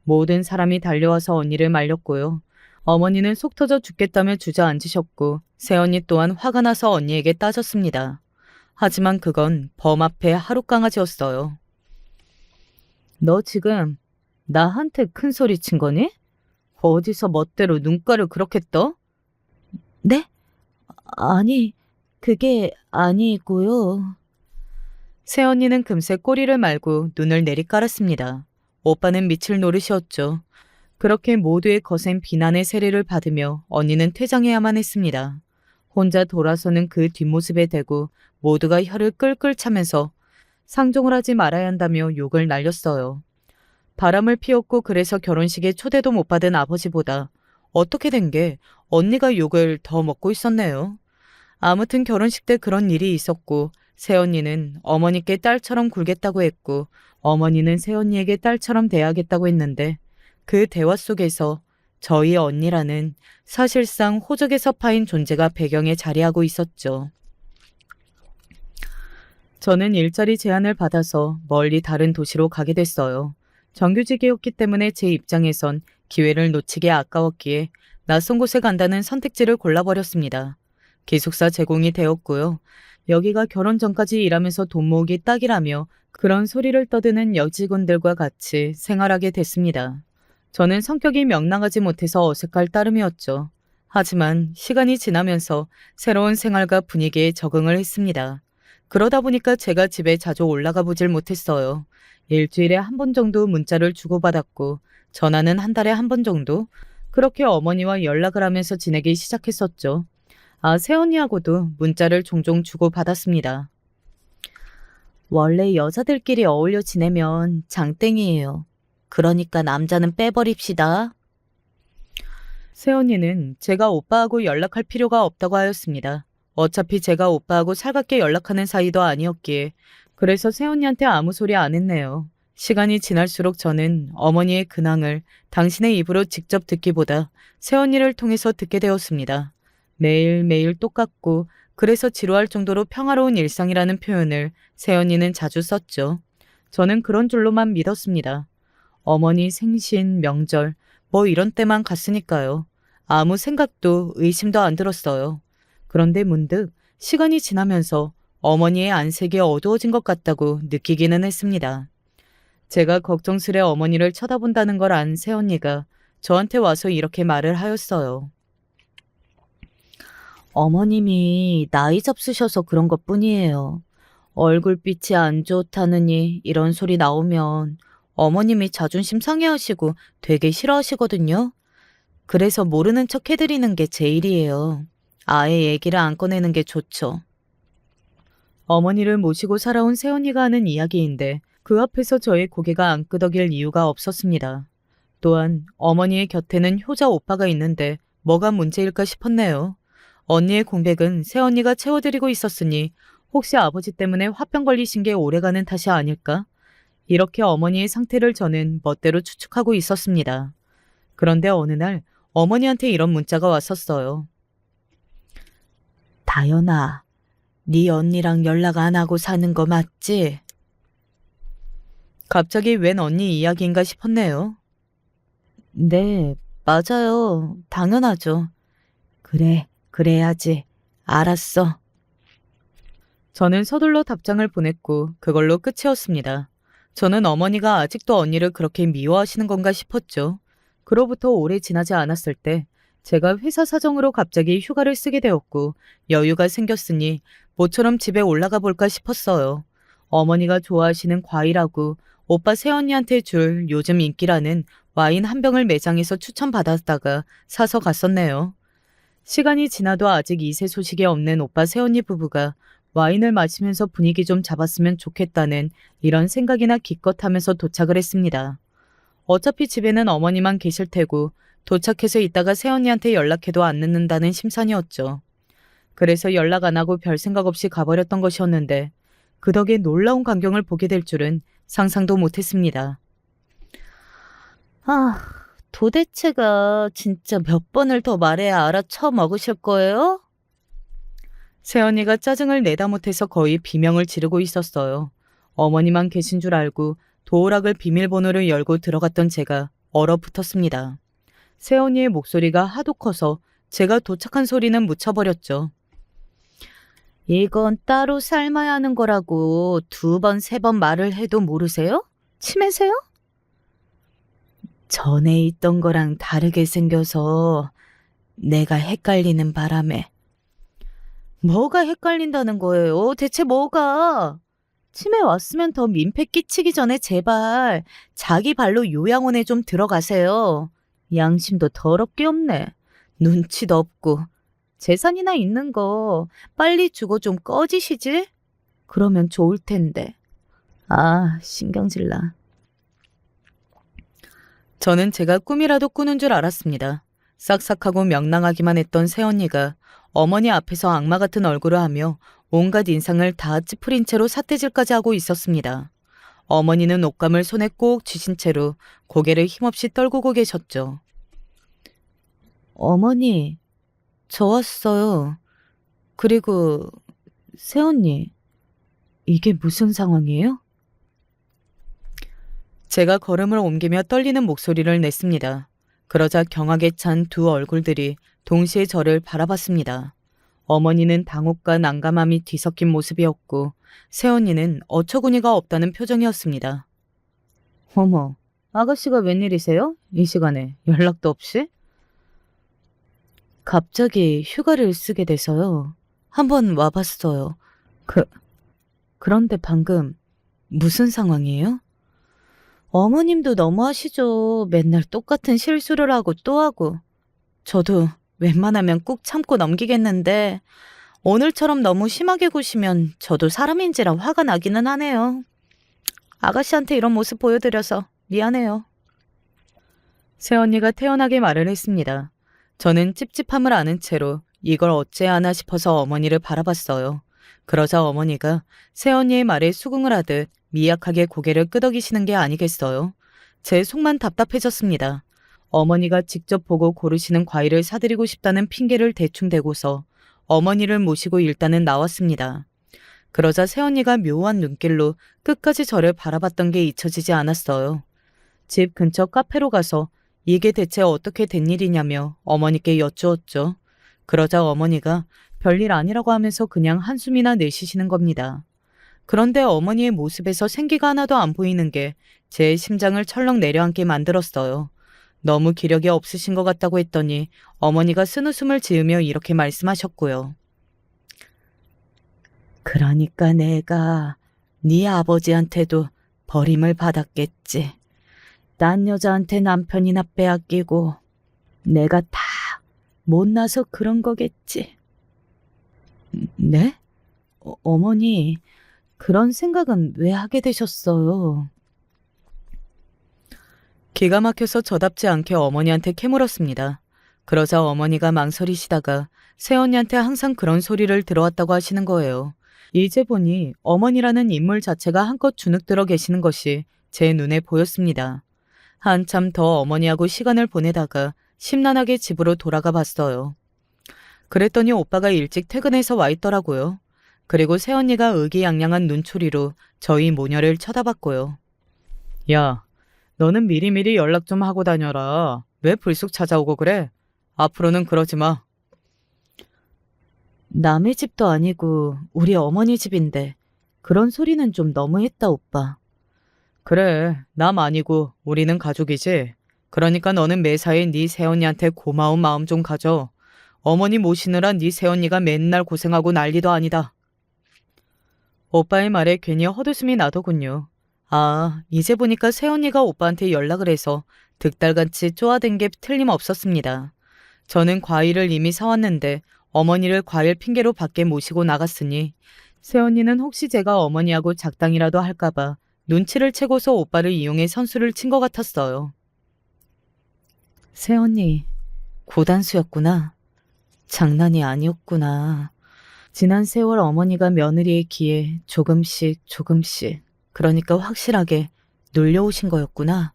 Speaker 1: 모든 사람이 달려와서 언니를 말렸고요. 어머니는 속 터져 죽겠다며 주저앉으셨고 새언니 또한 화가 나서 언니에게 따졌습니다. 하지만 그건 범 앞에 하룻강아지였어요. 너 지금 나한테 큰 소리 친 거니? 어디서 멋대로 눈가를 그렇게 떠? 네? 아니, 그게 아니고요. 새언니는 금세 꼬리를 말고 눈을 내리깔았습니다. 오빠는 미칠 노릇이었죠. 그렇게 모두의 거센 비난의 세례를 받으며 언니는 퇴장해야만 했습니다. 혼자 돌아서는 그 뒷모습에 대고 모두가 혀를 끌끌 차면서 상종을 하지 말아야 한다며 욕을 날렸어요. 바람을 피웠고 그래서 결혼식에 초대도 못 받은 아버지보다 어떻게 된 게 언니가 욕을 더 먹고 있었네요. 아무튼 결혼식 때 그런 일이 있었고 새언니는 어머니께 딸처럼 굴겠다고 했고 어머니는 새언니에게 딸처럼 대하겠다고 했는데 그 대화 속에서 저희 언니라는 사실상 호적에서 파인 존재가 배경에 자리하고 있었죠. 저는 일자리 제안을 받아서 멀리 다른 도시로 가게 됐어요. 정규직이었기 때문에 제 입장에선 기회를 놓치기 아까웠기에 낯선 곳에 간다는 선택지를 골라버렸습니다. 기숙사 제공이 되었고요. 여기가 결혼 전까지 일하면서 돈 모으기 딱이라며 그런 소리를 떠드는 여직원들과 같이 생활하게 됐습니다. 저는 성격이 명랑하지 못해서 어색할 따름이었죠. 하지만 시간이 지나면서 새로운 생활과 분위기에 적응을 했습니다. 그러다 보니까 제가 집에 자주 올라가 보질 못했어요. 일주일에 한 번 정도 문자를 주고받았고 전화는 한 달에 한 번 정도 그렇게 어머니와 연락을 하면서 지내기 시작했었죠. 새언니하고도 문자를 종종 주고받았습니다. 원래 여자들끼리 어울려 지내면 장땡이에요. 그러니까 남자는 빼버립시다. 새언니는 제가 오빠하고 연락할 필요가 없다고 하였습니다. 어차피 제가 오빠하고 살갑게 연락하는 사이도 아니었기에 그래서 새언니한테 아무 소리 안 했네요. 시간이 지날수록 저는 어머니의 근황을 당신의 입으로 직접 듣기보다 새언니를 통해서 듣게 되었습니다. 매일매일 똑같고 그래서 지루할 정도로 평화로운 일상이라는 표현을 새언니는 자주 썼죠. 저는 그런 줄로만 믿었습니다. 어머니 생신, 명절 뭐 이런 때만 갔으니까요. 아무 생각도 의심도 안 들었어요. 그런데 문득 시간이 지나면서 어머니의 안색이 어두워진 것 같다고 느끼기는 했습니다. 제가 걱정스레 어머니를 쳐다본다는 걸 안 새언니가 저한테 와서 이렇게 말을 하였어요. 어머님이 나이 잡수셔서 그런 것뿐이에요. 얼굴빛이 안 좋다느니 이런 소리 나오면 어머님이 자존심 상해하시고 되게 싫어하시거든요. 그래서 모르는 척 해드리는 게 제일이에요. 아예 얘기를 안 꺼내는 게 좋죠. 어머니를 모시고 살아온 새언니가 하는 이야기인데 그 앞에서 저의 고개가 안 끄덕일 이유가 없었습니다. 또한 어머니의 곁에는 효자 오빠가 있는데 뭐가 문제일까 싶었네요. 언니의 공백은 새언니가 채워드리고 있었으니 혹시 아버지 때문에 화병 걸리신 게 오래가는 탓이 아닐까? 이렇게 어머니의 상태를 저는 멋대로 추측하고 있었습니다. 그런데 어느 날 어머니한테 이런 문자가 왔었어요. 다연아, 네 언니랑 연락 안 하고 사는 거 맞지? 갑자기 웬 언니 이야기인가 싶었네요. 네, 맞아요. 당연하죠. 그래, 그래야지. 알았어. 저는 서둘러 답장을 보냈고 그걸로 끝이었습니다. 저는 어머니가 아직도 언니를 그렇게 미워하시는 건가 싶었죠. 그로부터 오래 지나지 않았을 때 제가 회사 사정으로 갑자기 휴가를 쓰게 되었고 여유가 생겼으니 모처럼 집에 올라가 볼까 싶었어요. 어머니가 좋아하시는 과일하고 오빠 새언니한테 줄 요즘 인기라는 와인 한 병을 매장에서 추천받았다가 사서 갔었네요. 시간이 지나도 아직 이세 소식이 없는 오빠 새언니 부부가 와인을 마시면서 분위기 좀 잡았으면 좋겠다는 이런 생각이나 기껏 하면서 도착을 했습니다. 어차피 집에는 어머니만 계실 테고 도착해서 있다가 새언니한테 연락해도 안 늦는다는 심산이었죠. 그래서 연락 안 하고 별 생각 없이 가버렸던 것이었는데 그 덕에 놀라운 광경을 보게 될 줄은 상상도 못했습니다. 아, 도대체가 진짜 몇 번을 더 말해야 알아쳐 먹으실 거예요? 새언니가 짜증을 내다 못해서 거의 비명을 지르고 있었어요. 어머니만 계신 줄 알고 도어락을 비밀번호를 열고 들어갔던 제가 얼어붙었습니다. 새언니의 목소리가 하도 커서 제가 도착한 소리는 묻혀버렸죠. 이건 따로 삶아야 하는 거라고 두 번, 세 번 말을 해도 모르세요? 치매세요? 전에 있던 거랑 다르게 생겨서 내가 헷갈리는 바람에. 뭐가 헷갈린다는 거예요? 대체 뭐가? 치매 왔으면 더 민폐 끼치기 전에 제발 자기 발로 요양원에 좀 들어가세요. 양심도 더럽게 없네. 눈치도 없고. 재산이나 있는 거 빨리 주고 좀 꺼지시지? 그러면 좋을 텐데. 아, 신경질 나. 저는 제가 꿈이라도 꾸는 줄 알았습니다. 싹싹하고 명랑하기만 했던 새언니가 어머니 앞에서 악마 같은 얼굴을 하며 온갖 인상을 다 찌푸린 채로 삿대질까지 하고 있었습니다. 어머니는 옷감을 손에 꼭 쥐신 채로 고개를 힘없이 떨구고 계셨죠. 어머니, 저 왔어요. 그리고 새언니, 이게 무슨 상황이에요? 제가 걸음을 옮기며 떨리는 목소리를 냈습니다. 그러자 경악에 찬 두 얼굴들이 동시에 저를 바라봤습니다. 어머니는 당혹과 난감함이 뒤섞인 모습이었고 새언니는 어처구니가 없다는 표정이었습니다. 어머, 아가씨가 웬일이세요? 이 시간에 연락도 없이? 갑자기 휴가를 쓰게 돼서요. 한번 와봤어요. 그런데 방금 무슨 상황이에요? 어머님도 너무하시죠. 맨날 똑같은 실수를 하고 또 하고. 저도 웬만하면 꾹 참고 넘기겠는데 오늘처럼 너무 심하게 구시면 저도 사람인지라 화가 나기는 하네요. 아가씨한테 이런 모습 보여드려서 미안해요. 새언니가 태연하게 말을 했습니다. 저는 찝찝함을 아는 채로 이걸 어째야 하나 싶어서 어머니를 바라봤어요. 그러자 어머니가 새언니의 말에 수긍을 하듯 미약하게 고개를 끄덕이시는 게 아니겠어요. 제 속만 답답해졌습니다. 어머니가 직접 보고 고르시는 과일을 사드리고 싶다는 핑계를 대충 대고서 어머니를 모시고 일단은 나왔습니다. 그러자 새언니가 묘한 눈길로 끝까지 저를 바라봤던 게 잊혀지지 않았어요. 집 근처 카페로 가서 이게 대체 어떻게 된 일이냐며 어머니께 여쭈었죠. 그러자 어머니가 별일 아니라고 하면서 그냥 한숨이나 내쉬시는 겁니다. 그런데 어머니의 모습에서 생기가 하나도 안 보이는 게 제 심장을 철렁 내려앉게 만들었어요. 너무 기력이 없으신 것 같다고 했더니 어머니가 쓴웃음을 지으며 이렇게 말씀하셨고요. 그러니까 내가 네 아버지한테도 버림을 받았겠지. 딴 여자한테 남편이나 빼앗기고 내가 다 못나서 그런 거겠지. 네? 어머니, 그런 생각은 왜 하게 되셨어요? 기가 막혀서 저답지 않게 어머니한테 캐물었습니다. 그러자 어머니가 망설이시다가 새언니한테 항상 그런 소리를 들어왔다고 하시는 거예요. 이제 보니 어머니라는 인물 자체가 한껏 주눅들어 계시는 것이 제 눈에 보였습니다. 한참 더 어머니하고 시간을 보내다가 심란하게 집으로 돌아가 봤어요. 그랬더니 오빠가 일찍 퇴근해서 와 있더라고요. 그리고 새언니가 의기양양한 눈초리로 저희 모녀를 쳐다봤고요. 야, 너는 미리미리 연락 좀 하고 다녀라. 왜 불쑥 찾아오고 그래? 앞으로는 그러지 마. 남의 집도 아니고 우리 어머니 집인데 그런 소리는 좀 너무했다, 오빠. 그래, 남 아니고 우리는 가족이지. 그러니까 너는 매사에 네 새언니한테 고마운 마음 좀 가져. 어머니 모시느라 네 새언니가 맨날 고생하고 난리도 아니다. 오빠의 말에 괜히 헛웃음이 나더군요. 아, 이제 보니까 새언니가 오빠한테 연락을 해서 득달같이 쪼아댄 게 틀림없었습니다. 저는 과일을 이미 사왔는데 어머니를 과일 핑계로 밖에 모시고 나갔으니 새언니는 혹시 제가 어머니하고 작당이라도 할까봐 눈치를 채고서 오빠를 이용해 선수를 친 것 같았어요. 새언니, 고단수였구나. 장난이 아니었구나. 지난 세월 어머니가 며느리의 귀에 조금씩 그러니까 확실하게 놀려오신 거였구나.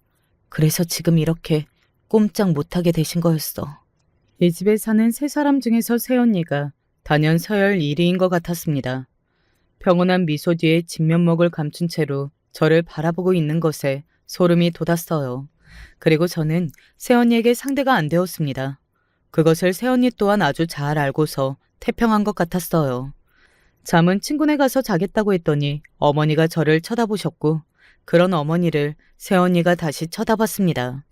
Speaker 1: 그래서 지금 이렇게 꼼짝 못하게 되신 거였어. 이 집에 사는 세 사람 중에서 새언니가 단연 서열 1위인 것 같았습니다. 평온한 미소 뒤에 진면목을 감춘 채로 저를 바라보고 있는 것에 소름이 돋았어요. 그리고 저는 새언니에게 상대가 안 되었습니다. 그것을 새언니 또한 아주 잘 알고서 태평한 것 같았어요. 잠은 친구네 가서 자겠다고 했더니 어머니가 저를 쳐다보셨고 그런 어머니를 새언니가 다시 쳐다봤습니다.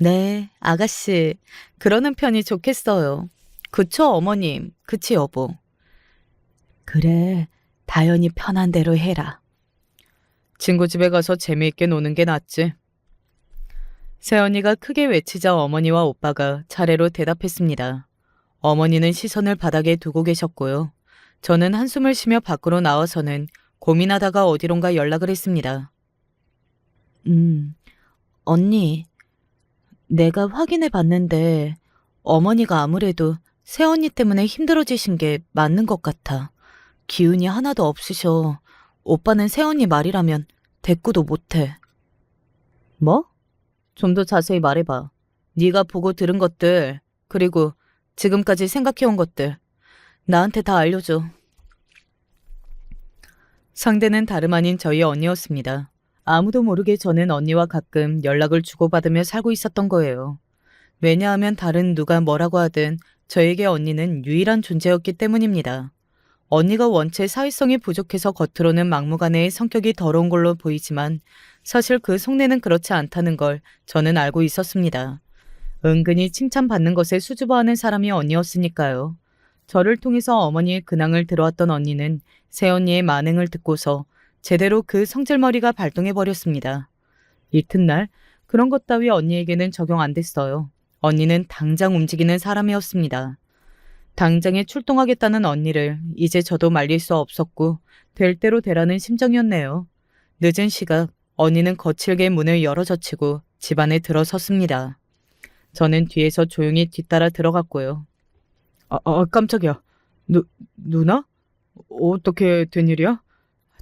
Speaker 1: 네, 아가씨. 그러는 편이 좋겠어요. 그쵸, 어머님. 그치, 여보. 그래, 다연이 편한 대로 해라. 친구 집에 가서 재미있게 노는 게 낫지. 새언니가 크게 외치자 어머니와 오빠가 차례로 대답했습니다. 어머니는 시선을 바닥에 두고 계셨고요. 저는 한숨을 쉬며 밖으로 나와서는 고민하다가 어디론가 연락을 했습니다. 언니, 내가 확인해 봤는데 어머니가 아무래도 새언니 때문에 힘들어지신 게 맞는 것 같아. 기운이 하나도 없으셔. 오빠는 새언니 말이라면 대꾸도 못해. 뭐? 좀 더 자세히 말해봐. 네가 보고 들은 것들, 그리고 지금까지 생각해온 것들. 나한테 다 알려줘. 상대는 다름 아닌 저희 언니였습니다. 아무도 모르게 저는 언니와 가끔 연락을 주고받으며 살고 있었던 거예요. 왜냐하면 다른 누가 뭐라고 하든 저에게 언니는 유일한 존재였기 때문입니다. 언니가 원체 사회성이 부족해서 겉으로는 막무가내의 성격이 더러운 걸로 보이지만 사실 그 속내는 그렇지 않다는 걸 저는 알고 있었습니다. 은근히 칭찬받는 것에 수줍어하는 사람이 언니였으니까요. 저를 통해서 어머니의 근황을 들어왔던 언니는 새언니의 만행을 듣고서 제대로 그 성질머리가 발동해버렸습니다. 이튿날 그런 것 따위 언니에게는 적용 안 됐어요. 언니는 당장 움직이는 사람이었습니다. 당장에 출동하겠다는 언니를 이제 저도 말릴 수 없었고 될 대로 되라는 심정이었네요. 늦은 시각 언니는 거칠게 문을 열어젖히고 집 안에 들어섰습니다. 저는 뒤에서 조용히 뒤따라 들어갔고요. 깜짝이야. 누나? 어떻게 된 일이야?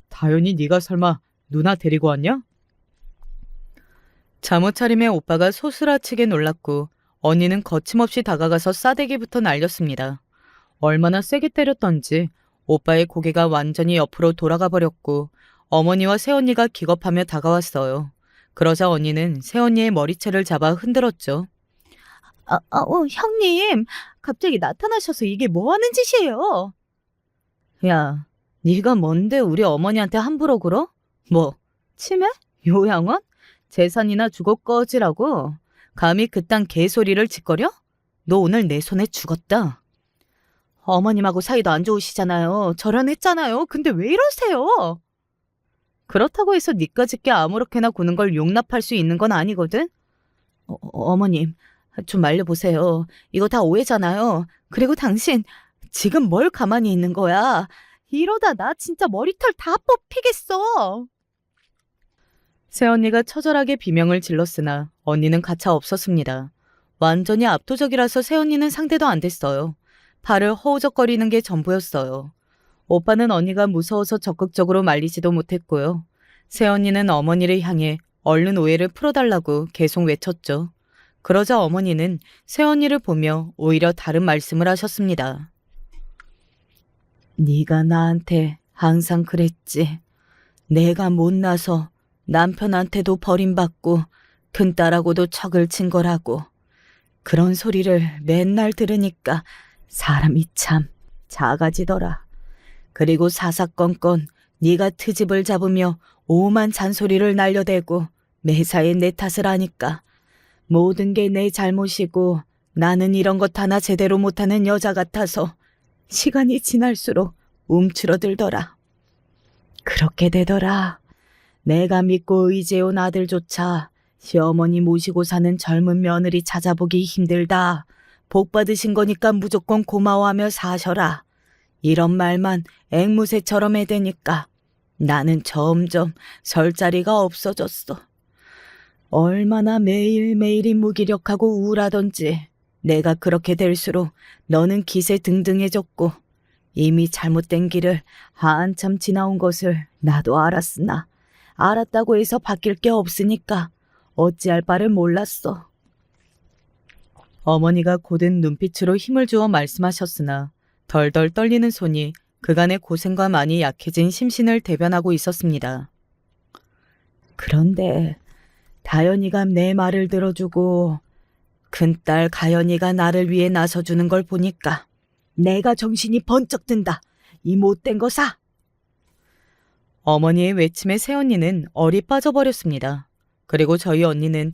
Speaker 1: 다현이 네가 설마 누나 데리고 왔냐? 잠옷 차림에 오빠가 소스라치게 놀랐고 언니는 거침없이 다가가서 싸대기부터 날렸습니다. 얼마나 세게 때렸던지 오빠의 고개가 완전히 옆으로 돌아가 버렸고 어머니와 새언니가 기겁하며 다가왔어요. 그러자 언니는 새언니의 머리채를 잡아 흔들었죠. 형님, 갑자기 나타나셔서 이게 뭐 하는 짓이에요? 야, 네가 뭔데 우리 어머니한테 함부로 굴어? 뭐, 치매? 요양원? 재산이나 주고 꺼지라고? 감히 그딴 개소리를 짓거려? 너 오늘 내 손에 죽었다. 어머님하고 사이도 안 좋으시잖아요. 절연했잖아요. 근데 왜 이러세요? 그렇다고 해서 니까짓게 아무렇게나 구는 걸 용납할 수 있는 건 아니거든? 어머님, 좀 말려보세요. 이거 다 오해잖아요. 그리고 당신, 지금 뭘 가만히 있는 거야? 이러다 나 진짜 머리털 다 뽑히겠어. 새언니가 처절하게 비명을 질렀으나 언니는 가차 없었습니다. 완전히 압도적이라서 새언니는 상대도 안 됐어요. 발을 허우적거리는 게 전부였어요. 오빠는 언니가 무서워서 적극적으로 말리지도 못했고요. 새언니는 어머니를 향해 얼른 오해를 풀어달라고 계속 외쳤죠. 그러자 어머니는 새언니를 보며 오히려 다른 말씀을 하셨습니다. 네가 나한테 항상 그랬지. 내가 못나서 남편한테도 버림받고 큰딸하고도 척을 친 거라고. 그런 소리를 맨날 들으니까 사람이 참 작아지더라. 그리고 사사건건 네가 트집을 잡으며 오만 잔소리를 날려대고 매사에 내 탓을 하니까 모든 게 내 잘못이고 나는 이런 것 하나 제대로 못하는 여자 같아서 시간이 지날수록 움츠러들더라. 그렇게 되더라. 내가 믿고 의지해온 아들조차 시어머니 모시고 사는 젊은 며느리 찾아보기 힘들다. 복 받으신 거니까 무조건 고마워하며 사셔라. 이런 말만 앵무새처럼 해대니까 나는 점점 설 자리가 없어졌어. 얼마나 매일매일이 무기력하고 우울하던지 내가 그렇게 될수록 너는 기세 등등해졌고 이미 잘못된 길을 한참 지나온 것을 나도 알았으나 알았다고 해서 바뀔 게 없으니까 어찌할 바를 몰랐어. 어머니가 고든 눈빛으로 힘을 주어 말씀하셨으나 덜덜 떨리는 손이 그간의 고생과 많이 약해진 심신을 대변하고 있었습니다. 그런데 다연이가 내 말을 들어주고 큰딸 가연이가 나를 위해 나서주는 걸 보니까 내가 정신이 번쩍 든다. 이 못된 거사. 어머니의 외침에 새언니는 얼이 빠져버렸습니다. 그리고 저희 언니는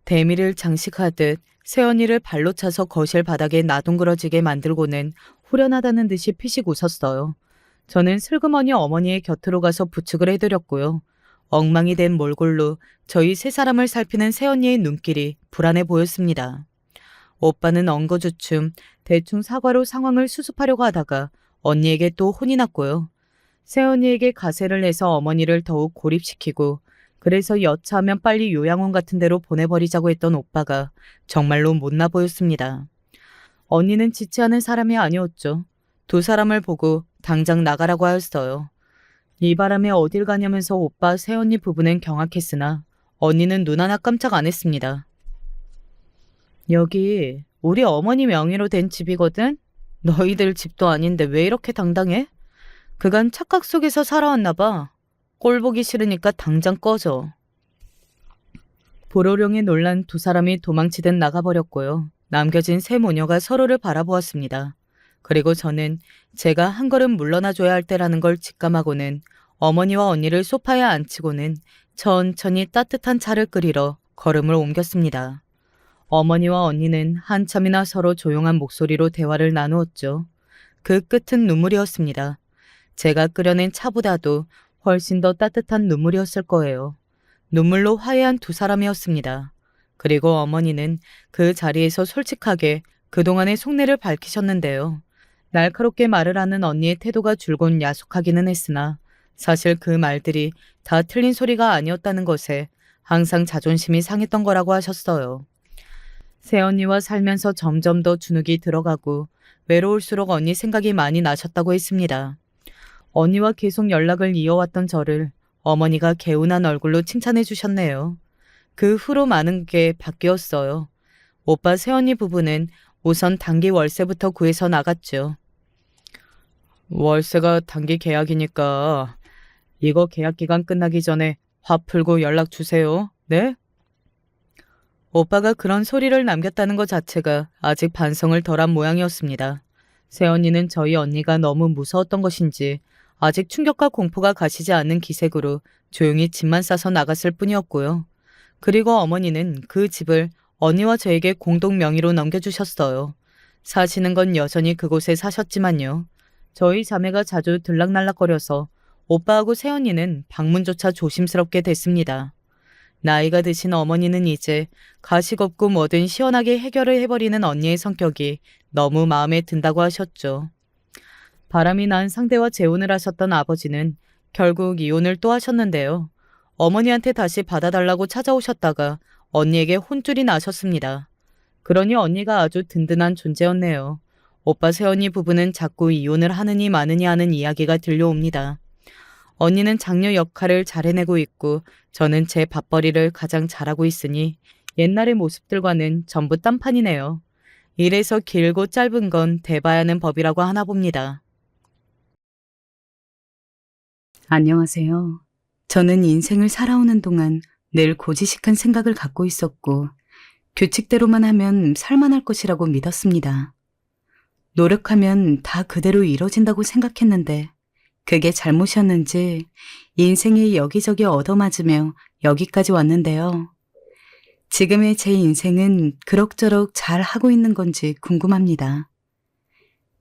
Speaker 1: 대미를 장식하듯 새언니를 발로 차서 거실 바닥에 나둥그러지게 만들고는 후련하다는 듯이 피식 웃었어요. 저는 슬그머니 어머니의 곁으로 가서 부축을 해드렸고요. 엉망이 된 몰골로 저희 세 사람을 살피는 새언니의 눈길이 불안해 보였습니다. 오빠는 엉거주춤 대충 사과로 상황을 수습하려고 하다가 언니에게 또 혼이 났고요. 새언니에게 가세를 해서 어머니를 더욱 고립시키고 그래서 여차하면 빨리 요양원 같은 데로 보내버리자고 했던 오빠가 정말로 못나 보였습니다. 언니는 지치 않은 사람이 아니었죠. 두 사람을 보고 당장 나가라고 하였어요. 이 바람에 어딜 가냐면서 오빠 새언니 부부는 경악했으나 언니는 눈 하나 깜짝 안 했습니다. 여기 우리 어머니 명의로 된 집이거든? 너희들 집도 아닌데 왜 이렇게 당당해? 그간 착각 속에서 살아왔나 봐. 꼴 보기 싫으니까 당장 꺼져. 보로령에 놀란 두 사람이 도망치듯 나가버렸고요. 남겨진 세 모녀가 서로를 바라보았습니다. 그리고 저는 제가 한 걸음 물러나줘야 할 때라는 걸 직감하고는 어머니와 언니를 소파에 앉히고는 천천히 따뜻한 차를 끓이러 걸음을 옮겼습니다. 어머니와 언니는 한참이나 서로 조용한 목소리로 대화를 나누었죠. 그 끝은 눈물이었습니다. 제가 끓여낸 차보다도 훨씬 더 따뜻한 눈물이었을 거예요. 눈물로 화해한 두 사람이었습니다. 그리고 어머니는 그 자리에서 솔직하게 그동안의 속내를 밝히셨는데요. 날카롭게 말을 하는 언니의 태도가 줄곧 야속하기는 했으나 사실 그 말들이 다 틀린 소리가 아니었다는 것에 항상 자존심이 상했던 거라고 하셨어요. 새언니와 살면서 점점 더 주눅이 들어가고 외로울수록 언니 생각이 많이 나셨다고 했습니다. 언니와 계속 연락을 이어왔던 저를 어머니가 개운한 얼굴로 칭찬해 주셨네요. 그 후로 많은 게 바뀌었어요. 오빠 새언니 부부는 우선 단기 월세부터 구해서 나갔죠. 월세가 단기 계약이니까 이거 계약 기간 끝나기 전에 화 풀고 연락 주세요. 네? 오빠가 그런 소리를 남겼다는 것 자체가 아직 반성을 덜한 모양이었습니다. 새언니는 저희 언니가 너무 무서웠던 것인지 아직 충격과 공포가 가시지 않는 기색으로 조용히 짐만 싸서 나갔을 뿐이었고요. 그리고 어머니는 그 집을 언니와 저에게 공동 명의로 넘겨주셨어요. 사시는 건 여전히 그곳에 사셨지만요. 저희 자매가 자주 들락날락거려서 오빠하고 새언니는 방문조차 조심스럽게 됐습니다. 나이가 드신 어머니는 이제 가식 없고 뭐든 시원하게 해결을 해버리는 언니의 성격이 너무 마음에 든다고 하셨죠. 바람이 난 상대와 재혼을 하셨던 아버지는 결국 이혼을 또 하셨는데요. 어머니한테 다시 받아달라고 찾아오셨다가 언니에게 혼쭐이 나셨습니다. 그러니 언니가 아주 든든한 존재였네요. 오빠 새언니 부부는 자꾸 이혼을 하느니 마느니 하는 이야기가 들려옵니다. 언니는 장녀 역할을 잘 해내고 있고 저는 제 밥벌이를 가장 잘하고 있으니 옛날의 모습들과는 전부 딴판이네요. 이래서 길고 짧은 건 대봐야 하는 법이라고 하나 봅니다. 안녕하세요. 저는 인생을 살아오는 동안 늘 고지식한 생각을 갖고 있었고 규칙대로만 하면 살만할 것이라고 믿었습니다. 노력하면 다 그대로 이뤄진다고 생각했는데 그게 잘못이었는지 인생이 여기저기 얻어맞으며 여기까지 왔는데요. 지금의 제 인생은 그럭저럭 잘 하고 있는 건지 궁금합니다.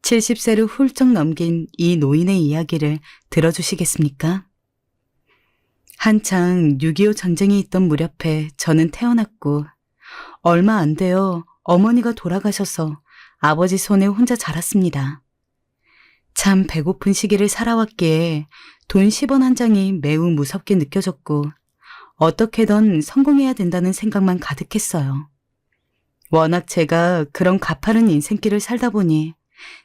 Speaker 1: 70세를 훌쩍 넘긴 이 노인의 이야기를 들어주시겠습니까? 한창 6.25 전쟁이 있던 무렵에 저는 태어났고 얼마 안 되어 어머니가 돌아가셔서 아버지 손에 혼자 자랐습니다. 참 배고픈 시기를 살아왔기에 돈 10원 한 장이 매우 무섭게 느껴졌고 어떻게든 성공해야 된다는 생각만 가득했어요. 워낙 제가 그런 가파른 인생길을 살다 보니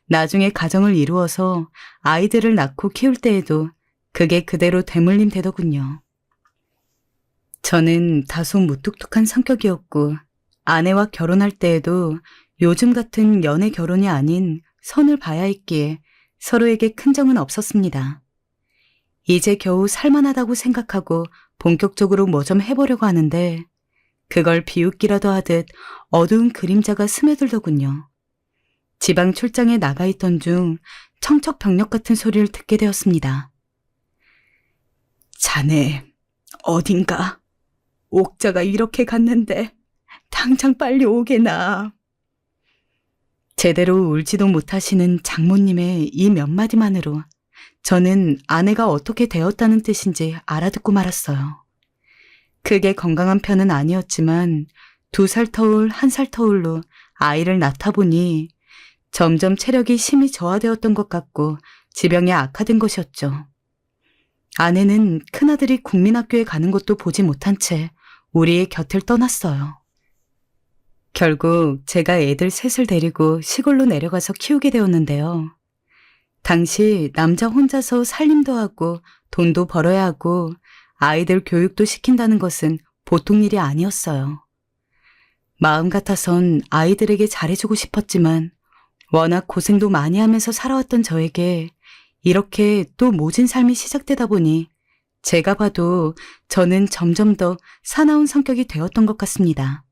Speaker 1: 나중에 가정을 이루어서 아이들을 낳고 키울 때에도 그게 그대로 되물림 되더군요. 저는 다소 무뚝뚝한 성격이었고 아내와 결혼할 때에도 요즘 같은 연애 결혼이 아닌 선을 봐야 했기에 서로에게 큰 정은 없었습니다. 이제 겨우 살만하다고 생각하고 본격적으로 뭐 좀 해보려고 하는데 그걸 비웃기라도 하듯 어두운 그림자가 스며들더군요. 지방 출장에 나가 있던 중 청척병력 같은 소리를 듣게 되었습니다. 자네, 어딘가? 옥자가 이렇게 갔는데 당장 빨리 오게나. 제대로 울지도 못하시는 장모님의 이 몇 마디만으로 저는 아내가 어떻게 되었다는 뜻인지 알아듣고 말았어요. 그게 건강한 편은 아니었지만 2살 터울, 1살 터울로 아이를 낳다 보니 점점 체력이 심히 저하되었던 것 같고 지병이 악화된 것이었죠. 아내는 큰아들이 국민학교에 가는 것도 보지 못한 채 우리의 곁을 떠났어요. 결국 제가 애들 셋을 데리고 시골로 내려가서 키우게 되었는데요. 당시 남자 혼자서 살림도 하고 돈도 벌어야 하고 아이들 교육도 시킨다는 것은 보통 일이 아니었어요. 마음 같아선 아이들에게 잘해주고 싶었지만 워낙 고생도 많이 하면서 살아왔던 저에게 이렇게 또 모진 삶이 시작되다 보니 제가 봐도 저는 점점 더 사나운 성격이 되었던 것 같습니다.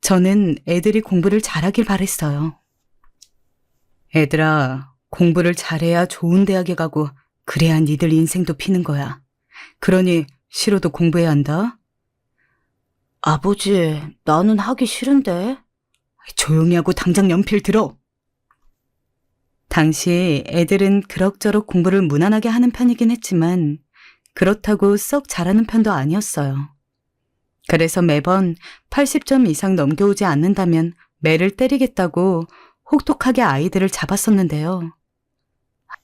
Speaker 1: 저는 애들이 공부를 잘하길 바랬어요. 애들아, 공부를 잘해야 좋은 대학에 가고 그래야 니들 인생도 피는 거야. 그러니 싫어도 공부해야 한다. 아버지, 나는 하기 싫은데. 조용히 하고 당장 연필 들어. 당시 애들은 그럭저럭 공부를 무난하게 하는 편이긴 했지만 그렇다고 썩 잘하는 편도 아니었어요. 그래서 매번 80점 이상 넘겨오지 않는다면 매를 때리겠다고 혹독하게 아이들을 잡았었는데요.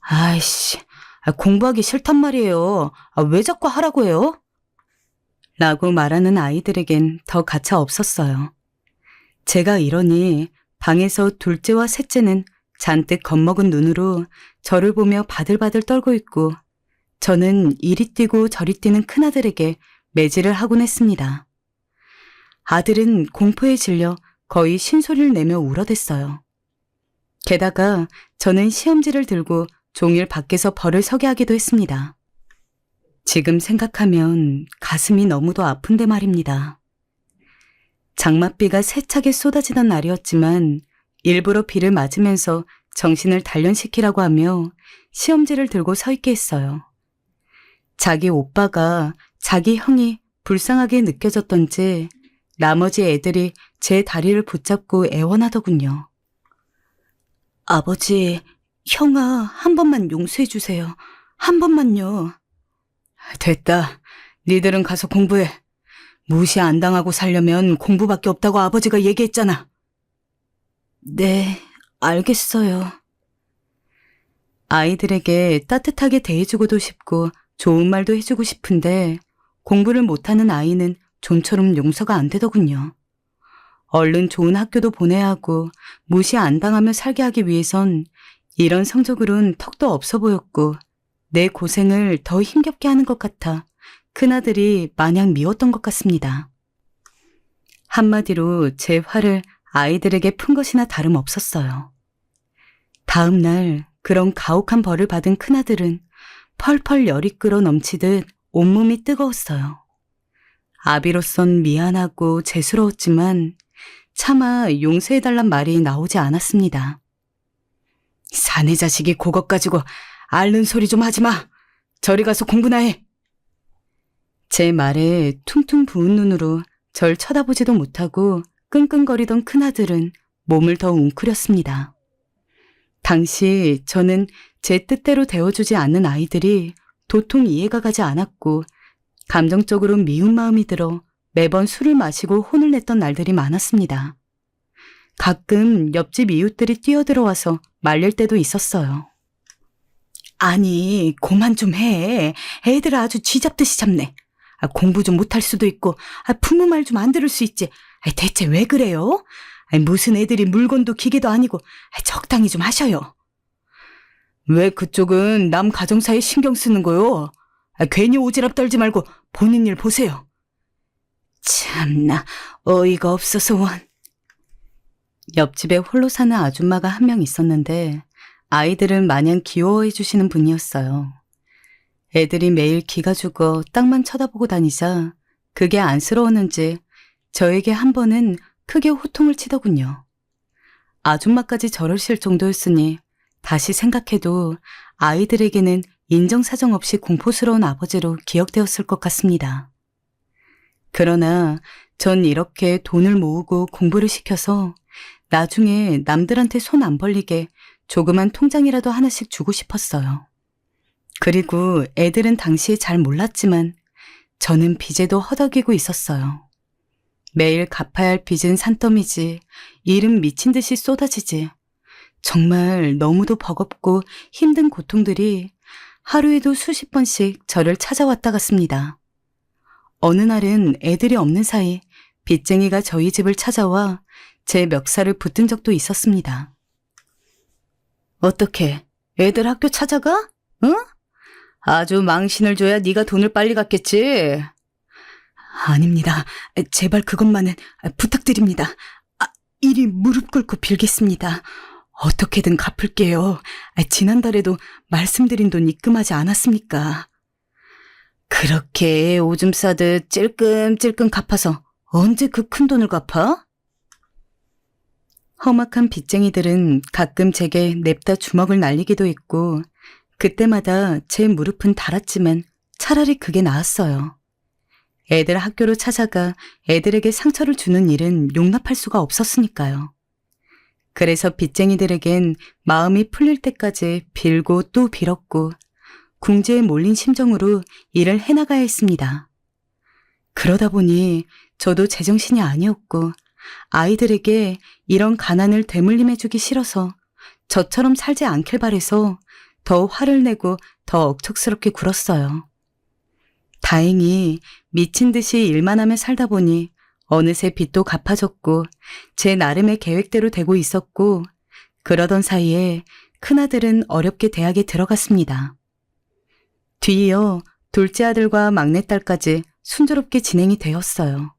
Speaker 1: 아이씨, 공부하기 싫단 말이에요. 왜 자꾸 하라고 해요? 라고 말하는 아이들에겐 더 가차 없었어요. 제가 이러니 방에서 둘째와 셋째는 잔뜩 겁먹은 눈으로 저를 보며 바들바들 떨고 있고 저는 이리 뛰고 저리 뛰는 큰아들에게 매질을 하곤 했습니다. 아들은 공포에 질려 거의 신소리를 내며 울어댔어요. 게다가 저는 시험지를 들고 종일 밖에서 벌을 서게 하기도 했습니다. 지금 생각하면 가슴이 너무도 아픈데 말입니다. 장맛비가 세차게 쏟아지던 날이었지만 일부러 비를 맞으면서 정신을 단련시키라고 하며 시험지를 들고 서 있게 했어요. 자기 오빠가 자기 형이 불쌍하게 느껴졌던지 나머지 애들이 제 다리를 붙잡고 애원하더군요. 아버지, 형아, 한 번만 용서해 주세요. 한 번만요. 됐다. 니들은 가서 공부해. 무시 안 당하고 살려면 공부밖에 없다고 아버지가 얘기했잖아. 네, 알겠어요. 아이들에게 따뜻하게 대해주고도 싶고 좋은 말도 해주고 싶은데 공부를 못하는 아이는 좀처럼 용서가 안 되더군요. 얼른 좋은 학교도 보내야 하고 무시 안 당하며 살게 하기 위해선 이런 성적으론 턱도 없어 보였고 내 고생을 더 힘겹게 하는 것 같아 큰아들이 마냥 미웠던 것 같습니다. 한마디로 제 화를 아이들에게 푼 것이나 다름없었어요. 다음 날 그런 가혹한 벌을 받은 큰아들은 펄펄 열이 끓어 넘치듯 온몸이 뜨거웠어요. 아비로선 미안하고 죄스러웠지만 차마 용서해달란 말이 나오지 않았습니다. 사내 자식이 그것 가지고 앓는 소리 좀 하지 마. 저리 가서 공부나 해. 제 말에 퉁퉁 부은 눈으로 절 쳐다보지도 못하고 끙끙거리던 큰아들은 몸을 더 웅크렸습니다. 당시 저는 제 뜻대로 대워주지 않는 아이들이 도통 이해가 가지 않았고 감정적으로 미운 마음이 들어 매번 술을 마시고 혼을 냈던 날들이 많았습니다. 가끔 옆집 이웃들이 뛰어들어와서 말릴 때도 있었어요. 아니, 그만 좀 해. 애들 아주 쥐잡듯이 잡네. 공부 좀 못할 수도 있고 부모 말 좀 안 들을 수 있지. 대체 왜 그래요? 무슨 애들이 물건도 기계도 아니고 적당히 좀 하셔요. 왜 그쪽은 남 가정사에 신경 쓰는 거요? 괜히 오지랖 떨지 말고 본인 일 보세요. 참나 어이가 없어서 원. 옆집에 홀로 사는 아줌마가 한 명 있었는데 아이들을 마냥 귀여워해 주시는 분이었어요. 애들이 매일 기가 죽어 땅만 쳐다보고 다니자 그게 안쓰러웠는지 저에게 한 번은 크게 호통을 치더군요. 아줌마까지 저러실 정도였으니 다시 생각해도 아이들에게는 인정사정 없이 공포스러운 아버지로 기억되었을 것 같습니다. 그러나 전 이렇게 돈을 모으고 공부를 시켜서 나중에 남들한테 손 안 벌리게 조그만 통장이라도 하나씩 주고 싶었어요. 그리고 애들은 당시에 잘 몰랐지만 저는 빚에도 허덕이고 있었어요. 매일 갚아야 할 빚은 산더미지, 일은 미친 듯이 쏟아지지. 정말 너무도 버겁고 힘든 고통들이 하루에도 수십 번씩 저를 찾아왔다 갔습니다. 어느 날은 애들이 없는 사이 빚쟁이가 저희 집을 찾아와 제 멱살을 붙든 적도 있었습니다. 어떻게 애들 학교 찾아가? 응? 아주 망신을 줘야 네가 돈을 빨리 갚겠지. 아닙니다. 제발 그것만은 부탁드립니다. 이리 무릎 꿇고 빌겠습니다. 어떻게든 갚을게요. 지난달에도 말씀드린 돈 입금하지 않았습니까? 그렇게 오줌 싸듯 찔끔찔끔 갚아서 언제 그 큰 돈을 갚아? 험악한 빚쟁이들은 가끔 제게 냅다 주먹을 날리기도 했고 그때마다 제 무릎은 달았지만 차라리 그게 나았어요. 애들 학교로 찾아가 애들에게 상처를 주는 일은 용납할 수가 없었으니까요. 그래서 빚쟁이들에겐 마음이 풀릴 때까지 빌고 또 빌었고 궁지에 몰린 심정으로 일을 해나가야 했습니다. 그러다 보니 저도 제정신이 아니었고 아이들에게 이런 가난을 되물림해주기 싫어서 저처럼 살지 않길 바래서 더 화를 내고 더 억척스럽게 굴었어요. 다행히 미친 듯이 일만 하며 살다 보니 어느새 빚도 갚아졌고 제 나름의 계획대로 되고 있었고 그러던 사이에 큰아들은 어렵게 대학에 들어갔습니다. 뒤이어 둘째 아들과 막내딸까지 순조롭게 진행이 되었어요.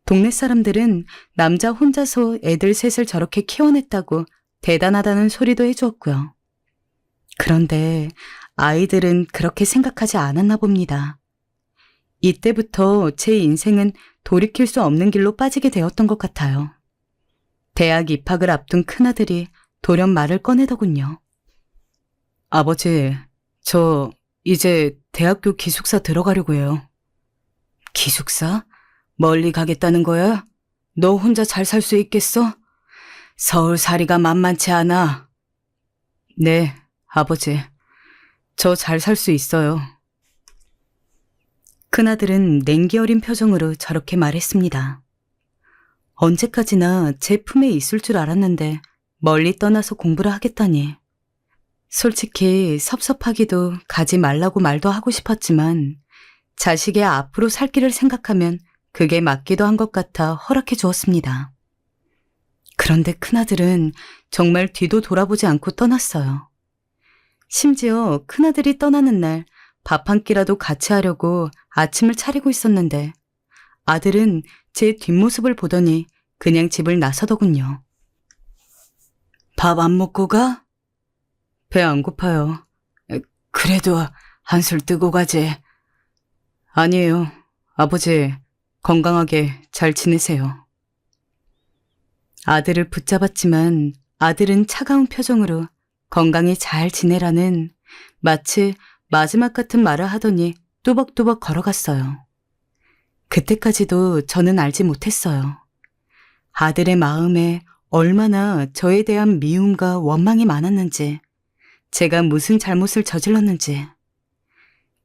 Speaker 1: 동네 사람들은 남자 혼자서 애들 셋을 저렇게 키워냈다고 대단하다는 소리도 해주었고요. 그런데 아이들은 그렇게 생각하지 않았나 봅니다. 이때부터 제 인생은 돌이킬 수 없는 길로 빠지게 되었던 것 같아요. 대학 입학을 앞둔 큰아들이 돌연 말을 꺼내더군요. 아버지, 저 이제 대학교 기숙사 들어가려고 해요. 기숙사? 멀리 가겠다는 거야? 너 혼자 잘 살 수 있겠어? 서울살이가 만만치 않아. 네, 아버지. 저 잘 살 수 있어요. 큰아들은 냉기 어린 표정으로 저렇게 말했습니다. 언제까지나 제 품에 있을 줄 알았는데 멀리 떠나서 공부를 하겠다니. 솔직히 섭섭하기도 가지 말라고 말도 하고 싶었지만 자식의 앞으로 살 길을 생각하면 그게 맞기도 한 것 같아 허락해 주었습니다. 그런데 큰아들은 정말 뒤도 돌아보지 않고 떠났어요. 심지어 큰아들이 떠나는 날 밥 한 끼라도 같이 하려고 아침을 차리고 있었는데 아들은 제 뒷모습을 보더니 그냥 집을 나서더군요. 밥 안 먹고 가? 배 안 고파요. 그래도 한술 뜨고 가지. 아니에요. 아버지, 건강하게 잘 지내세요. 아들을 붙잡았지만 아들은 차가운 표정으로 건강히 잘 지내라는 마치 마지막 같은 말을 하더니 뚜벅뚜벅 걸어갔어요. 그때까지도 저는 알지 못했어요. 아들의 마음에 얼마나 저에 대한 미움과 원망이 많았는지, 제가 무슨 잘못을 저질렀는지.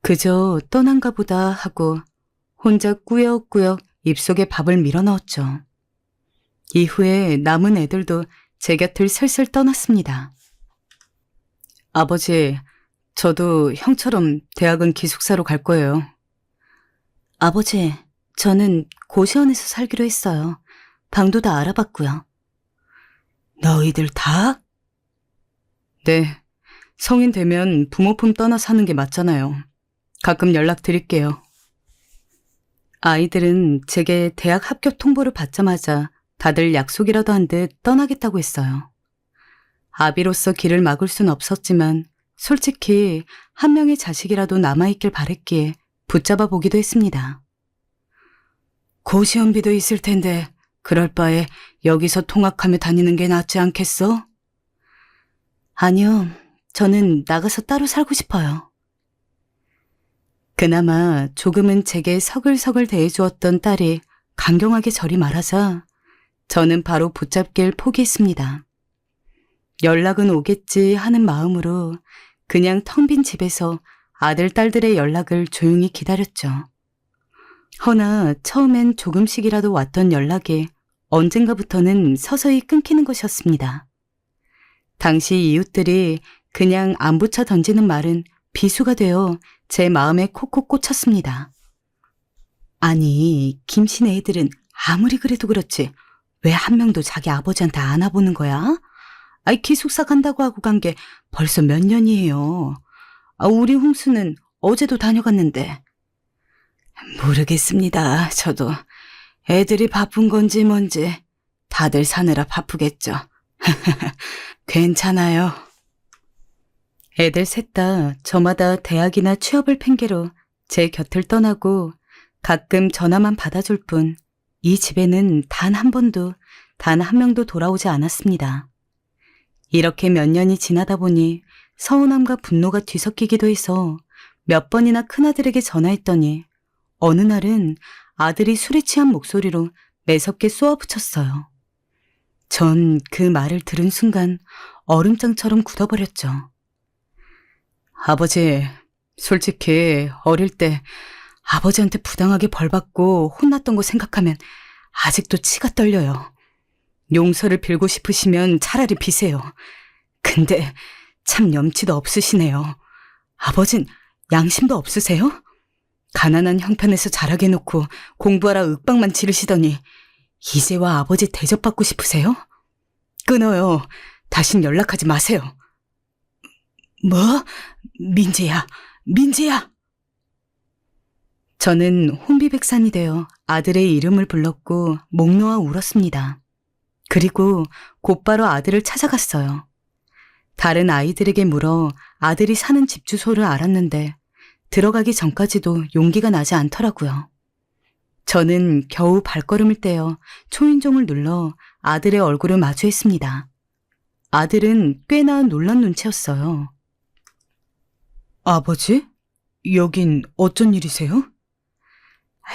Speaker 1: 그저 떠난가 보다 하고 혼자 꾸역꾸역 입속에 밥을 밀어넣었죠. 이후에 남은 애들도 제 곁을 슬슬 떠났습니다. 아버지, 저도 형처럼 대학은 기숙사로 갈 거예요. 아버지, 저는 고시원에서 살기로 했어요. 방도 다 알아봤고요. 너희들 다? 네, 성인 되면 부모 품 떠나 사는 게 맞잖아요. 가끔 연락드릴게요. 아이들은 제게 대학 합격 통보를 받자마자 다들 약속이라도 한 듯 떠나겠다고 했어요. 아비로서 길을 막을 순 없었지만 솔직히 한 명의 자식이라도 남아있길 바랬기에 붙잡아 보기도 했습니다. 고시원비도 있을 텐데 그럴 바에 여기서 통학하며 다니는 게 낫지 않겠어? 아니요, 저는 나가서 따로 살고 싶어요. 그나마 조금은 제게 서글서글 대해주었던 딸이 강경하게 저리 말하자 저는 바로 붙잡길 포기했습니다. 연락은 오겠지 하는 마음으로 그냥 텅 빈 집에서 아들, 딸들의 연락을 조용히 기다렸죠. 허나 처음엔 조금씩이라도 왔던 연락이 언젠가부터는 서서히 끊기는 것이었습니다. 당시 이웃들이 그냥 안부차 던지는 말은 비수가 되어 제 마음에 콕콕 꽂혔습니다. 아니, 김씨네 애들은 아무리 그래도 그렇지 왜 한 명도 자기 아버지한테 안 와보는 거야? 아이, 기숙사 간다고 하고 간 게 벌써 몇 년이에요. 우리 홍수는 어제도 다녀갔는데. 모르겠습니다. 저도 애들이 바쁜 건지 뭔지 다들 사느라 바쁘겠죠. 괜찮아요. 애들 셋 다 저마다 대학이나 취업을 핑계로 제 곁을 떠나고 가끔 전화만 받아줄 뿐 이 집에는 단 한 번도, 단 한 명도 돌아오지 않았습니다. 이렇게 몇 년이 지나다 보니 서운함과 분노가 뒤섞이기도 해서 몇 번이나 큰아들에게 전화했더니 어느 날은 아들이 술에 취한 목소리로 매섭게 쏘아붙였어요. 전 그 말을 들은 순간 얼음장처럼 굳어버렸죠. 아버지, 솔직히 어릴 때 아버지한테 부당하게 벌받고 혼났던 거 생각하면 아직도 치가 떨려요. 용서를 빌고 싶으시면 차라리 비세요. 근데 참 염치도 없으시네요. 아버진 양심도 없으세요? 가난한 형편에서 자라게 놓고 공부하라 윽박만 지르시더니 이제와 아버지 대접받고 싶으세요? 끊어요. 다신 연락하지 마세요. 뭐? 민재야, 민재야! 저는 혼비백산이 되어 아들의 이름을 불렀고 목 놓아 울었습니다. 그리고 곧바로 아들을 찾아갔어요. 다른 아이들에게 물어 아들이 사는 집 주소를 알았는데 들어가기 전까지도 용기가 나지 않더라고요. 저는 겨우 발걸음을 떼어 초인종을 눌러 아들의 얼굴을 마주했습니다. 아들은 꽤나 놀란 눈치였어요. 아버지? 여긴 어쩐 일이세요?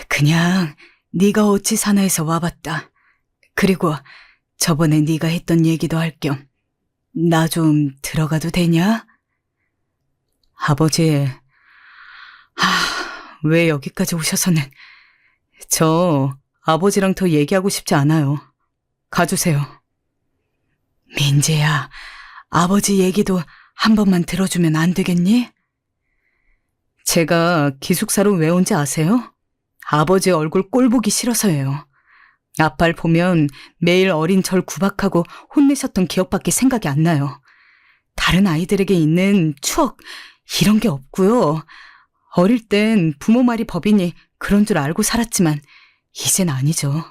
Speaker 1: 그냥
Speaker 2: 네가 어찌 사나 해서 와봤다. 그리고 저번에 네가 했던 얘기도 할 겸 나 좀 들어가도 되냐?
Speaker 1: 아버지, 왜 여기까지 오셔서는. 저 아버지랑 더 얘기하고 싶지 않아요. 가주세요.
Speaker 2: 민재야, 아버지 얘기도 한 번만 들어주면 안 되겠니?
Speaker 1: 제가 기숙사로 왜 온지 아세요? 아버지 얼굴 꼴 보기 싫어서예요. 아빠를 보면 매일 어린 절 구박하고 혼내셨던 기억밖에 생각이 안 나요. 다른 아이들에게 있는 추억, 이런 게 없고요. 어릴 땐 부모 말이 법이니 그런 줄 알고 살았지만 이젠 아니죠.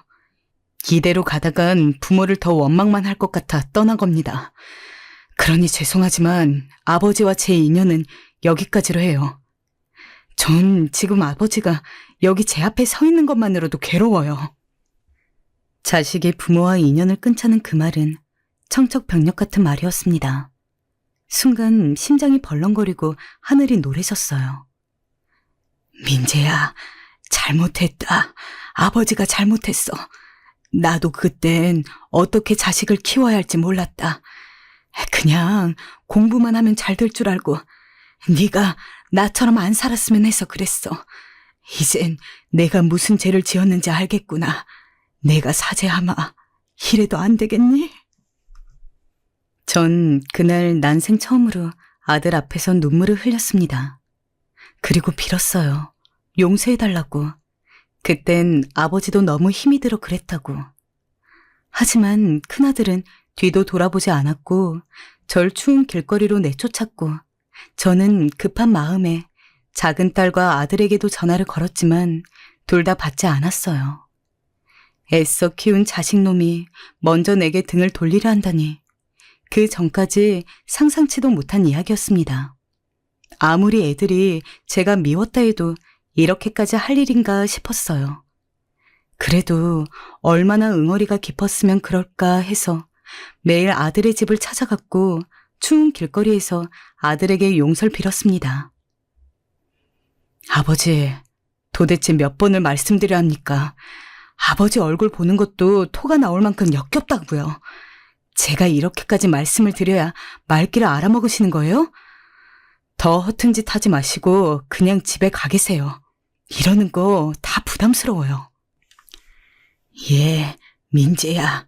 Speaker 1: 이대로 가다간 부모를 더 원망만 할 것 같아 떠난 겁니다. 그러니 죄송하지만 아버지와 제 인연은 여기까지로 해요. 전 지금 아버지가 여기 제 앞에 서 있는 것만으로도 괴로워요. 자식이 부모와 인연을 끊자는 그 말은 청척병력 같은 말이었습니다. 순간 심장이 벌렁거리고 하늘이 노래졌어요.
Speaker 2: 민재야, 잘못했다. 아버지가 잘못했어. 나도 그땐 어떻게 자식을 키워야 할지 몰랐다. 그냥 공부만 하면 잘 될 줄 알고 네가 나처럼 안 살았으면 해서 그랬어. 이젠 내가 무슨 죄를 지었는지 알겠구나. 내가 사죄하마. 이래도 안 되겠니?
Speaker 1: 전 그날 난생 처음으로 아들 앞에서 눈물을 흘렸습니다. 그리고 빌었어요. 용서해달라고. 그땐 아버지도 너무 힘이 들어 그랬다고. 하지만 큰아들은 뒤도 돌아보지 않았고 절 추운 길거리로 내쫓았고 저는 급한 마음에 작은 딸과 아들에게도 전화를 걸었지만 둘 다 받지 않았어요. 애써 키운 자식놈이 먼저 내게 등을 돌리려 한다니 그 전까지 상상치도 못한 이야기였습니다. 아무리 애들이 제가 미웠다 해도 이렇게까지 할 일인가 싶었어요. 그래도 얼마나 응어리가 깊었으면 그럴까 해서 매일 아들의 집을 찾아갔고 추운 길거리에서 아들에게 용서를 빌었습니다. 아버지, 도대체 몇 번을 말씀드려야 합니까? 아버지 얼굴 보는 것도 토가 나올 만큼 역겹다고요. 제가 이렇게까지 말씀을 드려야 말귀를 알아먹으시는 거예요? 더 허튼 짓 하지 마시고 그냥 집에 가 계세요. 이러는 거 다 부담스러워요.
Speaker 2: 예, 민재야.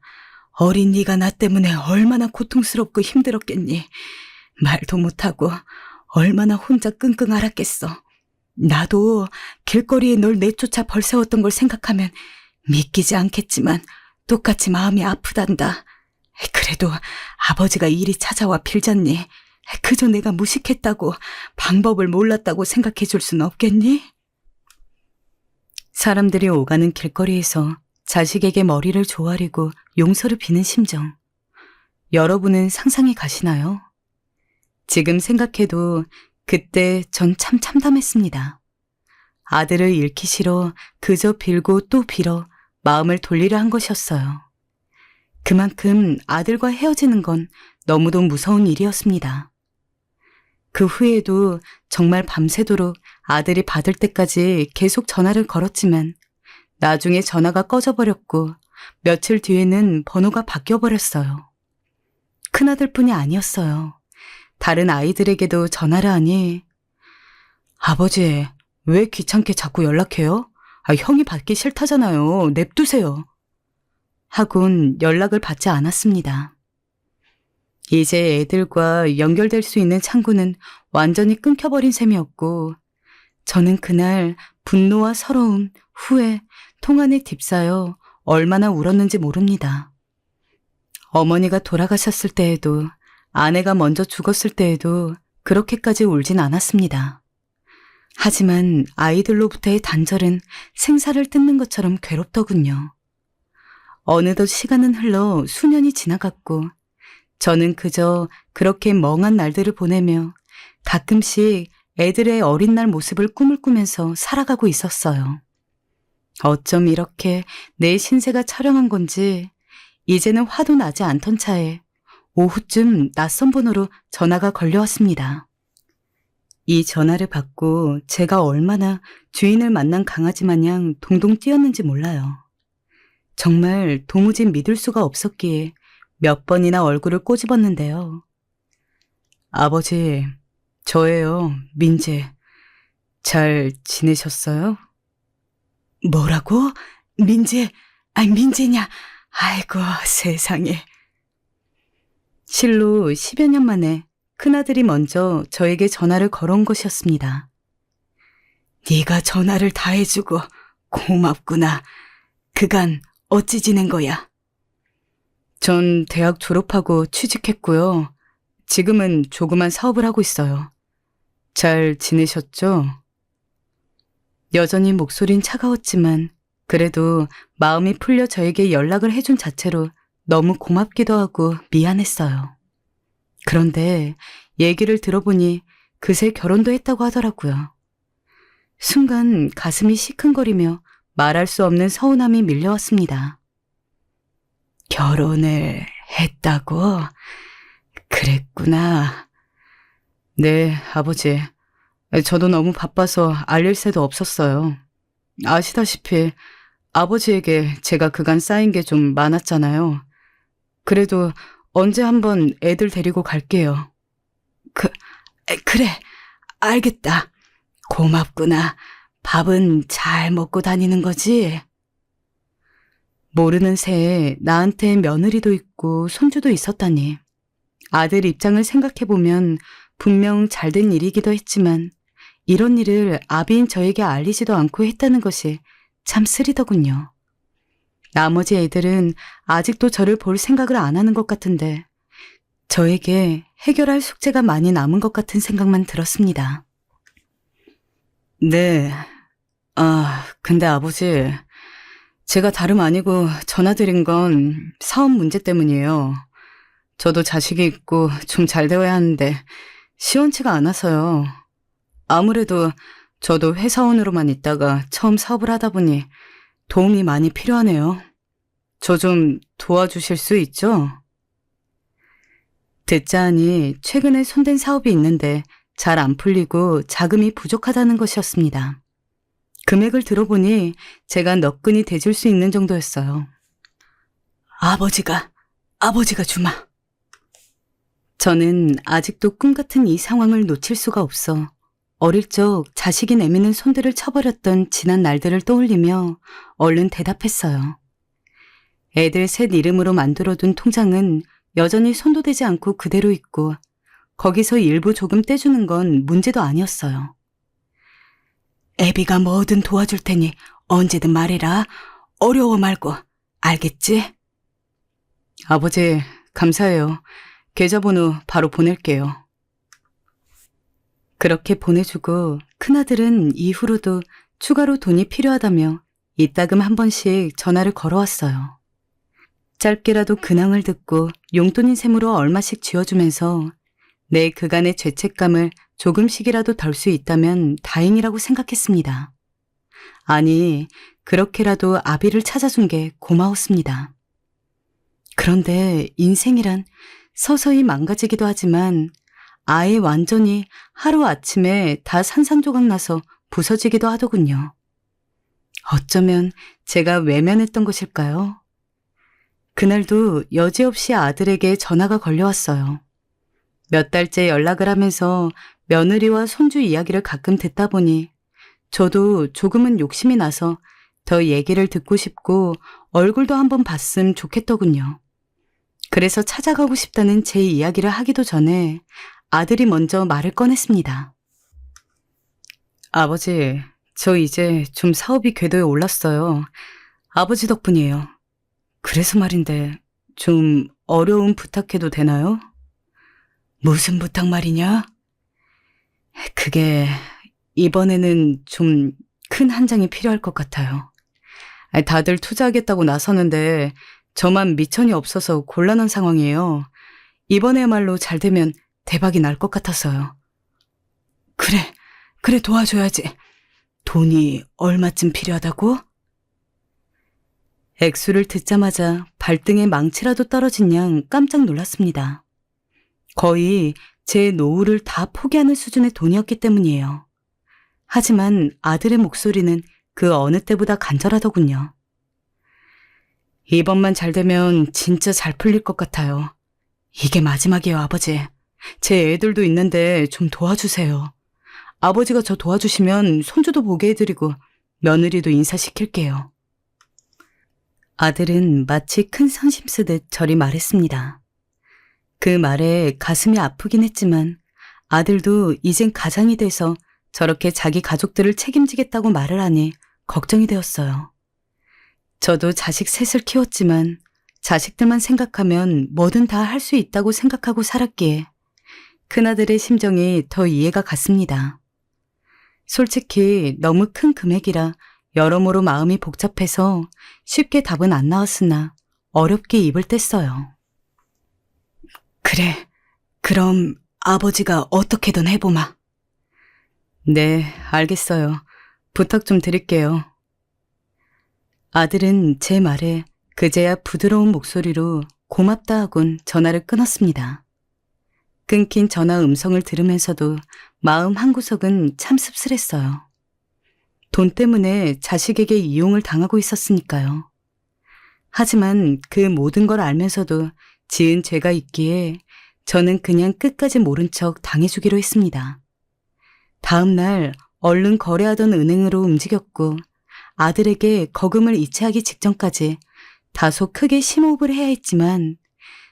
Speaker 2: 어린 네가 나 때문에 얼마나 고통스럽고 힘들었겠니. 말도 못하고 얼마나 혼자 끙끙 앓았겠어. 나도 길거리에 널 내쫓아 벌세웠던 걸 생각하면 믿기지 않겠지만 똑같이 마음이 아프단다. 그래도 아버지가 이리 찾아와 빌잖니. 그저 내가 무식했다고 방법을 몰랐다고 생각해 줄 순 없겠니?
Speaker 1: 사람들이 오가는 길거리에서 자식에게 머리를 조아리고 용서를 비는 심정. 여러분은 상상이 가시나요? 지금 생각해도 그때 전 참 참담했습니다. 아들을 잃기 싫어 그저 빌고 또 빌어 마음을 돌리려 한 것이었어요. 그만큼 아들과 헤어지는 건 너무도 무서운 일이었습니다. 그 후에도 정말 밤새도록 아들이 받을 때까지 계속 전화를 걸었지만 나중에 전화가 꺼져버렸고 며칠 뒤에는 번호가 바뀌어버렸어요. 큰아들뿐이 아니었어요. 다른 아이들에게도 전화를 하니 아버지, 왜 귀찮게 자꾸 연락해요? 형이 받기 싫다잖아요. 냅두세요. 하곤 연락을 받지 않았습니다. 이제 애들과 연결될 수 있는 창구는 완전히 끊겨버린 셈이었고 저는 그날 분노와 서러움, 후회, 통안에 딥싸여 얼마나 울었는지 모릅니다. 어머니가 돌아가셨을 때에도 아내가 먼저 죽었을 때에도 그렇게까지 울진 않았습니다. 하지만 아이들로부터의 단절은 생사를 뜯는 것처럼 괴롭더군요. 어느덧 시간은 흘러 수년이 지나갔고 저는 그저 그렇게 멍한 날들을 보내며 가끔씩 애들의 어린 날 모습을 꿈을 꾸면서 살아가고 있었어요. 어쩜 이렇게 내 신세가 처량한 건지 이제는 화도 나지 않던 차에 오후쯤 낯선 번호로 전화가 걸려왔습니다.
Speaker 2: 이 전화를 받고 제가 얼마나 주인을 만난 강아지 마냥 동동 뛰었는지 몰라요. 정말 도무지 믿을 수가 없었기에 몇 번이나 얼굴을 꼬집었는데요. 아버지, 저예요, 민재. 잘 지내셨어요? 뭐라고? 민재, 민재냐? 아이고, 세상에. 실로 10여 년 만에 큰아들이 먼저 저에게 전화를 걸어온 것이었습니다. 네가 전화를 다 해주고 고맙구나. 그간 어찌 지낸 거야? 전 대학 졸업하고 취직했고요. 지금은 조그만 사업을 하고 있어요. 잘 지내셨죠? 여전히 목소린 차가웠지만 그래도 마음이 풀려 저에게 연락을 해준 자체로 너무 고맙기도 하고 미안했어요. 그런데 얘기를 들어보니 그새 결혼도 했다고 하더라고요. 순간 가슴이 시큰거리며 말할 수 없는 서운함이 밀려왔습니다. 결혼을 했다고? 그랬구나. 네, 아버지. 저도 너무 바빠서 알릴 새도 없었어요. 아시다시피 아버지에게 제가 그간 쌓인 게 좀 많았잖아요. 그래도 언제 한번 애들 데리고 갈게요. 그래, 알겠다. 고맙구나. 밥은 잘 먹고 다니는 거지? 모르는 새에 나한테 며느리도 있고 손주도 있었다니. 아들 입장을 생각해보면 분명 잘된 일이기도 했지만 이런 일을 아비인 저에게 알리지도 않고 했다는 것이 참 쓰리더군요. 나머지 애들은 아직도 저를 볼 생각을 안 하는 것 같은데 저에게 해결할 숙제가 많이 남은 것 같은 생각만 들었습니다. 네. 근데 아버지, 제가 다름 아니고 전화드린 건 사업 문제 때문이에요. 저도 자식이 있고 좀 잘 되어야 하는데 시원치가 않아서요. 아무래도 저도 회사원으로만 있다가 처음 사업을 하다 보니 도움이 많이 필요하네요. 저 좀 도와주실 수 있죠? 듣자 하니 최근에 손댄 사업이 있는데 잘 안 풀리고 자금이 부족하다는 것이었습니다. 금액을 들어보니 제가 너끈히 대줄 수 있는 정도였어요. 아버지가 주마. 저는 아직도 꿈같은 이 상황을 놓칠 수가 없어 어릴 적 자식이 내미는 손들을 쳐버렸던 지난 날들을 떠올리며 얼른 대답했어요. 애들 셋 이름으로 만들어둔 통장은 여전히 손도 대지 않고 그대로 있고 거기서 일부 조금 떼주는 건 문제도 아니었어요. 애비가 뭐든 도와줄 테니 언제든 말해라. 어려워 말고. 알겠지? 아버지, 감사해요. 계좌번호 바로 보낼게요. 그렇게 보내주고 큰아들은 이후로도 추가로 돈이 필요하다며 이따금 한 번씩 전화를 걸어왔어요. 짧게라도 근황을 듣고 용돈인 셈으로 얼마씩 쥐어주면서 내 그간의 죄책감을 조금씩이라도 덜 수 있다면 다행이라고 생각했습니다. 아니, 그렇게라도 아비를 찾아준 게 고마웠습니다. 그런데 인생이란 서서히 망가지기도 하지만 아예 완전히 하루아침에 다 산산조각 나서 부서지기도 하더군요. 어쩌면 제가 외면했던 것일까요? 그날도 여지없이 아들에게 전화가 걸려왔어요. 몇 달째 연락을 하면서 며느리와 손주 이야기를 가끔 듣다 보니 저도 조금은 욕심이 나서 더 얘기를 듣고 싶고 얼굴도 한번 봤으면 좋겠더군요. 그래서 찾아가고 싶다는 제 이야기를 하기도 전에 아들이 먼저 말을 꺼냈습니다. 아버지, 저 이제 좀 사업이 궤도에 올랐어요. 아버지 덕분이에요. 그래서 말인데 좀 어려운 부탁해도 되나요? 무슨 부탁 말이냐? 그게 이번에는 좀 큰 한 장이 필요할 것 같아요. 다들 투자하겠다고 나서는데 저만 미천이 없어서 곤란한 상황이에요. 이번에야말로 잘 되면 대박이 날 것 같아서요. 그래 도와줘야지. 돈이 얼마쯤 필요하다고? 액수를 듣자마자 발등에 망치라도 떨어진 양 깜짝 놀랐습니다. 거의 제 노후를 다 포기하는 수준의 돈이었기 때문이에요. 하지만 아들의 목소리는 그 어느 때보다 간절하더군요. 이번만 잘 되면 진짜 잘 풀릴 것 같아요. 이게 마지막이에요, 아버지. 제 애들도 있는데 좀 도와주세요. 아버지가 저 도와주시면 손주도 보게 해드리고 며느리도 인사시킬게요. 아들은 마치 큰 선심 쓰듯 저리 말했습니다. 그 말에 가슴이 아프긴 했지만 아들도 이젠 가장이 돼서 저렇게 자기 가족들을 책임지겠다고 말을 하니 걱정이 되었어요. 저도 자식 셋을 키웠지만 자식들만 생각하면 뭐든 다 할 수 있다고 생각하고 살았기에 큰아들의 심정이 더 이해가 갔습니다. 솔직히 너무 큰 금액이라 여러모로 마음이 복잡해서 쉽게 답은 안 나왔으나 어렵게 입을 뗐어요. 그래, 그럼 아버지가 어떻게든 해보마. 네, 알겠어요. 부탁 좀 드릴게요. 아들은 제 말에 그제야 부드러운 목소리로 고맙다 하곤 전화를 끊었습니다. 끊긴 전화 음성을 들으면서도 마음 한구석은 참 씁쓸했어요. 돈 때문에 자식에게 이용을 당하고 있었으니까요. 하지만 그 모든 걸 알면서도 지은 죄가 있기에 저는 그냥 끝까지 모른 척 당해주기로 했습니다. 다음 날 얼른 거래하던 은행으로 움직였고 아들에게 거금을 이체하기 직전까지 다소 크게 심호흡을 해야 했지만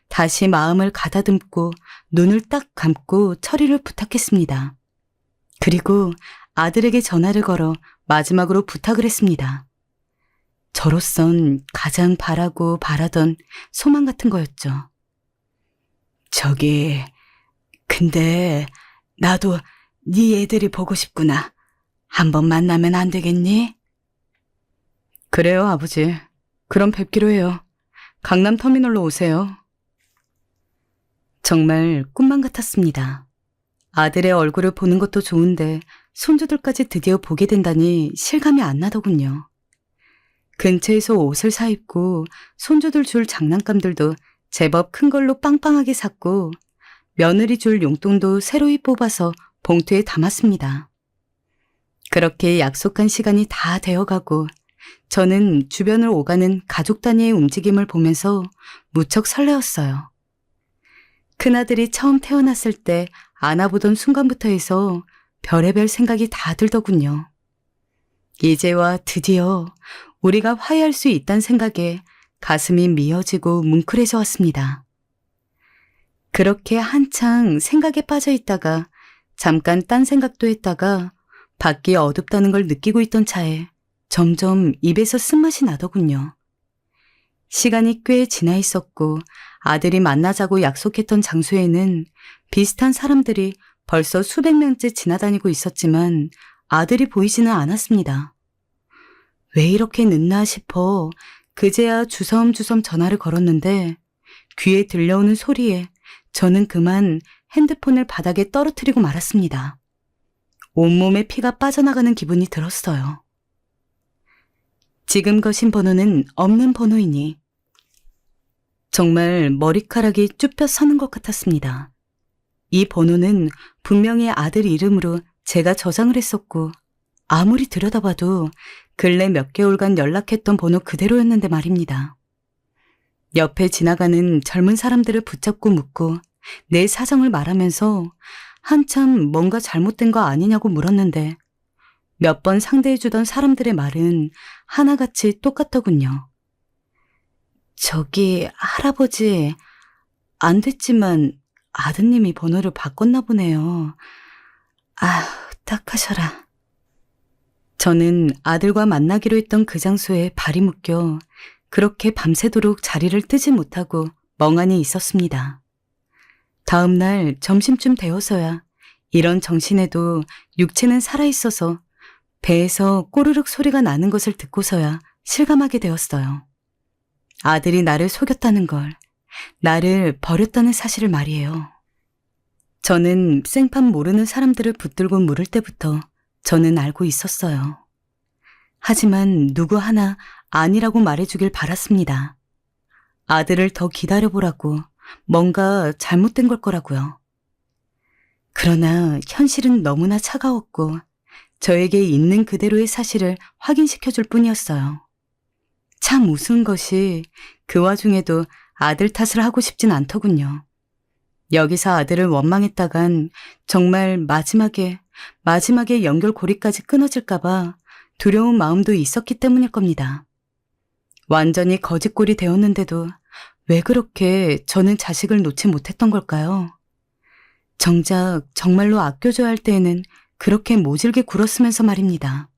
Speaker 2: 다시 마음을 가다듬고 눈을 딱 감고 처리를 부탁했습니다. 그리고 아들에게 전화를 걸어 마지막으로 부탁을 했습니다. 저로선 가장 바라던 소망 같은 거였죠. 근데 나도 네 애들이 보고 싶구나. 한번 만나면 안 되겠니? 그래요, 아버지. 그럼 뵙기로 해요. 강남터미널로 오세요. 정말 꿈만 같았습니다. 아들의 얼굴을 보는 것도 좋은데 손주들까지 드디어 보게 된다니 실감이 안 나더군요. 근처에서 옷을 사입고 손주들 줄 장난감들도 제법 큰 걸로 빵빵하게 샀고 며느리 줄 용돈도 새로이 뽑아서 봉투에 담았습니다. 그렇게 약속한 시간이 다 되어가고 저는 주변을 오가는 가족 단위의 움직임을 보면서 무척 설레었어요. 큰아들이 처음 태어났을 때 안아보던 순간부터 해서 별의별 생각이 다 들더군요. 이제와 드디어 우리가 화해할 수 있다는 생각에 가슴이 미어지고 뭉클해져 왔습니다. 그렇게 한창 생각에 빠져 있다가 잠깐 딴 생각도 했다가 밖이 어둡다는 걸 느끼고 있던 차에 점점 입에서 쓴맛이 나더군요. 시간이 꽤 지나 있었고 아들이 만나자고 약속했던 장소에는 비슷한 사람들이 벌써 수백 명째 지나다니고 있었지만 아들이 보이지는 않았습니다. 왜 이렇게 늦나 싶어 그제야 주섬주섬 전화를 걸었는데 귀에 들려오는 소리에 저는 그만 핸드폰을 바닥에 떨어뜨리고 말았습니다. 온몸에 피가 빠져나가는 기분이 들었어요. 지금 거신 번호는 없는 번호이니 정말 머리카락이 쭈뼛 서는 것 같았습니다. 이 번호는 분명히 아들 이름으로 제가 저장을 했었고 아무리 들여다봐도 근래 몇 개월간 연락했던 번호 그대로였는데 말입니다. 옆에 지나가는 젊은 사람들을 붙잡고 묻고 내 사정을 말하면서 한참 뭔가 잘못된 거 아니냐고 물었는데 몇 번 상대해주던 사람들의 말은 하나같이 똑같더군요. 저기 할아버지, 안 됐지만 아드님이 번호를 바꿨나 보네요. 아휴, 딱하셔라. 저는 아들과 만나기로 했던 그 장소에 발이 묶여 그렇게 밤새도록 자리를 뜨지 못하고 멍하니 있었습니다. 다음 날 점심쯤 되어서야 이런 정신에도 육체는 살아있어서 배에서 꼬르륵 소리가 나는 것을 듣고서야 실감하게 되었어요. 아들이 나를 속였다는 걸, 나를 버렸다는 사실을 말이에요. 저는 생판 모르는 사람들을 붙들고 물을 때부터 저는 알고 있었어요. 하지만 누구 하나 아니라고 말해주길 바랐습니다. 아들을 더 기다려보라고, 뭔가 잘못된 걸 거라고요. 그러나 현실은 너무나 차가웠고 저에게 있는 그대로의 사실을 확인시켜줄 뿐이었어요. 참 우스운 것이 그 와중에도 아들 탓을 하고 싶진 않더군요. 여기서 아들을 원망했다간 정말 마지막에 연결고리까지 끊어질까봐 두려운 마음도 있었기 때문일 겁니다. 완전히 거짓골이 되었는데도 왜 그렇게 저는 자식을 놓지 못했던 걸까요? 정작 정말로 아껴줘야 할 때에는 그렇게 모질게 굴었으면서 말입니다.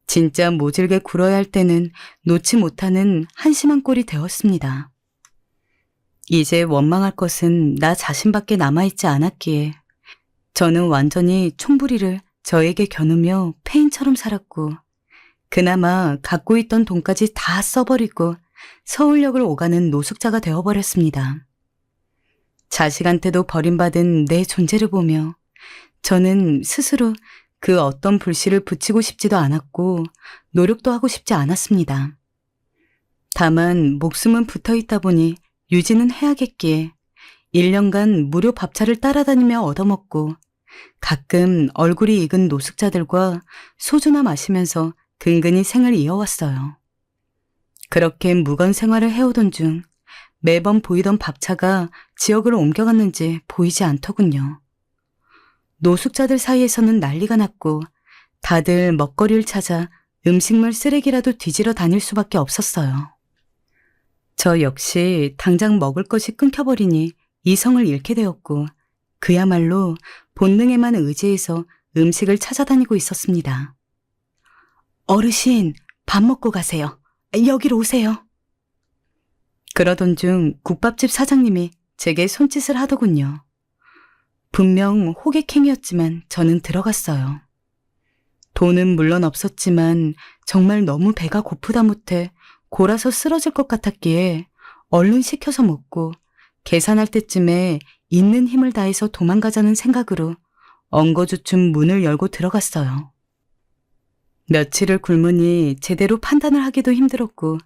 Speaker 2: 진짜 모질게 굴어야 할 때는 놓지 못하는 한심한 꼴이 되었습니다. 이제 원망할 것은 나 자신밖에 남아있지 않았기에 저는 완전히 총부리를 저에게 겨누며 폐인처럼 살았고 그나마 갖고 있던 돈까지 다 써버리고 서울역을 오가는 노숙자가 되어버렸습니다. 자식한테도 버림받은 내 존재를 보며 저는 스스로 그 어떤 불씨를 붙이고 싶지도 않았고 노력도 하고 싶지 않았습니다. 다만 목숨은 붙어있다 보니 유지는 해야겠기에 1년간 무료 밥차를 따라다니며 얻어먹고 가끔 얼굴이 익은 노숙자들과 소주나 마시면서 근근히 생을 이어왔어요. 그렇게 무건 생활을 해오던 중 매번 보이던 밥차가 지역을 옮겨갔는지 보이지 않더군요. 노숙자들 사이에서는 난리가 났고 다들 먹거리를 찾아 음식물 쓰레기라도 뒤지러 다닐 수밖에 없었어요. 저 역시 당장 먹을 것이 끊겨버리니 이성을 잃게 되었고 그야말로 본능에만 의지해서 음식을 찾아다니고 있었습니다. 어르신, 밥 먹고 가세요. 여기로 오세요. 그러던 중 국밥집 사장님이 제게 손짓을 하더군요. 분명 호객행위였지만 저는 들어갔어요. 돈은 물론 없었지만 정말 너무 배가 고프다 못해 골아서 쓰러질 것 같았기에 얼른 시켜서 먹고 계산할 때쯤에 있는 힘을 다해서 도망가자는 생각으로 엉거주춤 문을 열고 들어갔어요. 며칠을 굶으니 제대로 판단을 하기도 힘들었고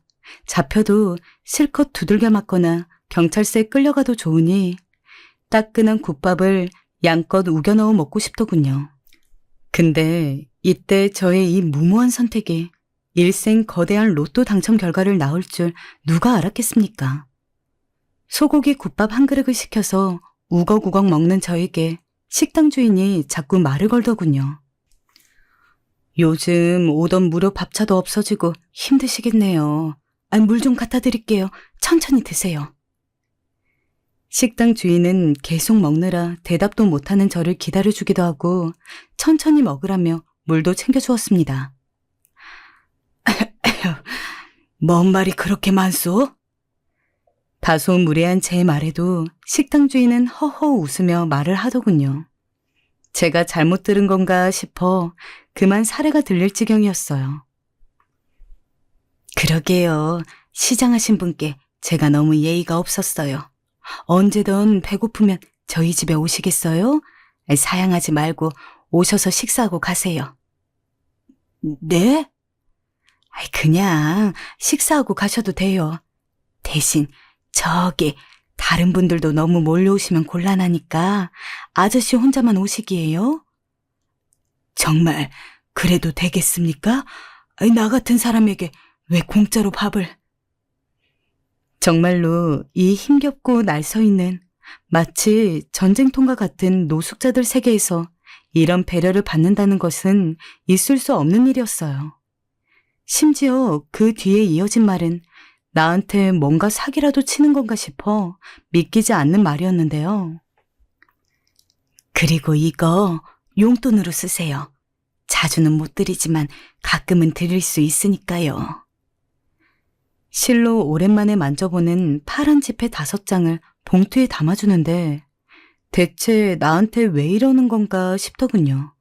Speaker 2: 잡혀도 실컷 두들겨 맞거나 경찰서에 끌려가도 좋으니 따끈한 국밥을 양껏 우겨 넣어 먹고 싶더군요. 근데 이때 저의 이 무모한 선택이 일생 거대한 로또 당첨 결과를 낳을 줄 누가 알았겠습니까? 소고기 국밥 한 그릇을 시켜서 우걱우걱 먹는 저에게 식당 주인이 자꾸 말을 걸더군요. 요즘 오던 무료 밥차도 없어지고 힘드시겠네요. 물 좀 갖다 드릴게요. 천천히 드세요. 식당 주인은 계속 먹느라 대답도 못하는 저를 기다려주기도 하고 천천히 먹으라며 물도 챙겨주었습니다. 뭔 말이 그렇게 많소? 다소 무례한 제 말에도 식당 주인은 허허 웃으며 말을 하더군요. 제가 잘못 들은 건가 싶어 그만 사례가 들릴 지경이었어요. 그러게요. 시장하신 분께 제가 너무 예의가 없었어요. 언제든 배고프면 저희 집에 오시겠어요? 사양하지 말고 오셔서 식사하고 가세요. 네? 그냥 식사하고 가셔도 돼요. 대신 저기 다른 분들도 너무 몰려오시면 곤란하니까 아저씨 혼자만 오시기에요? 정말 그래도 되겠습니까? 나 같은 사람에게 왜 공짜로 밥을... 정말로 이 힘겹고 날서 있는 마치 전쟁통과 같은 노숙자들 세계에서 이런 배려를 받는다는 것은 있을 수 없는 일이었어요. 심지어 그 뒤에 이어진 말은 나한테 뭔가 사기라도 치는 건가 싶어 믿기지 않는 말이었는데요. 그리고 이거 용돈으로 쓰세요. 자주는 못 드리지만 가끔은 드릴 수 있으니까요. 실로 오랜만에 만져보는 파란 지폐 5장을 봉투에 담아주는데 대체 나한테 왜 이러는 건가 싶더군요.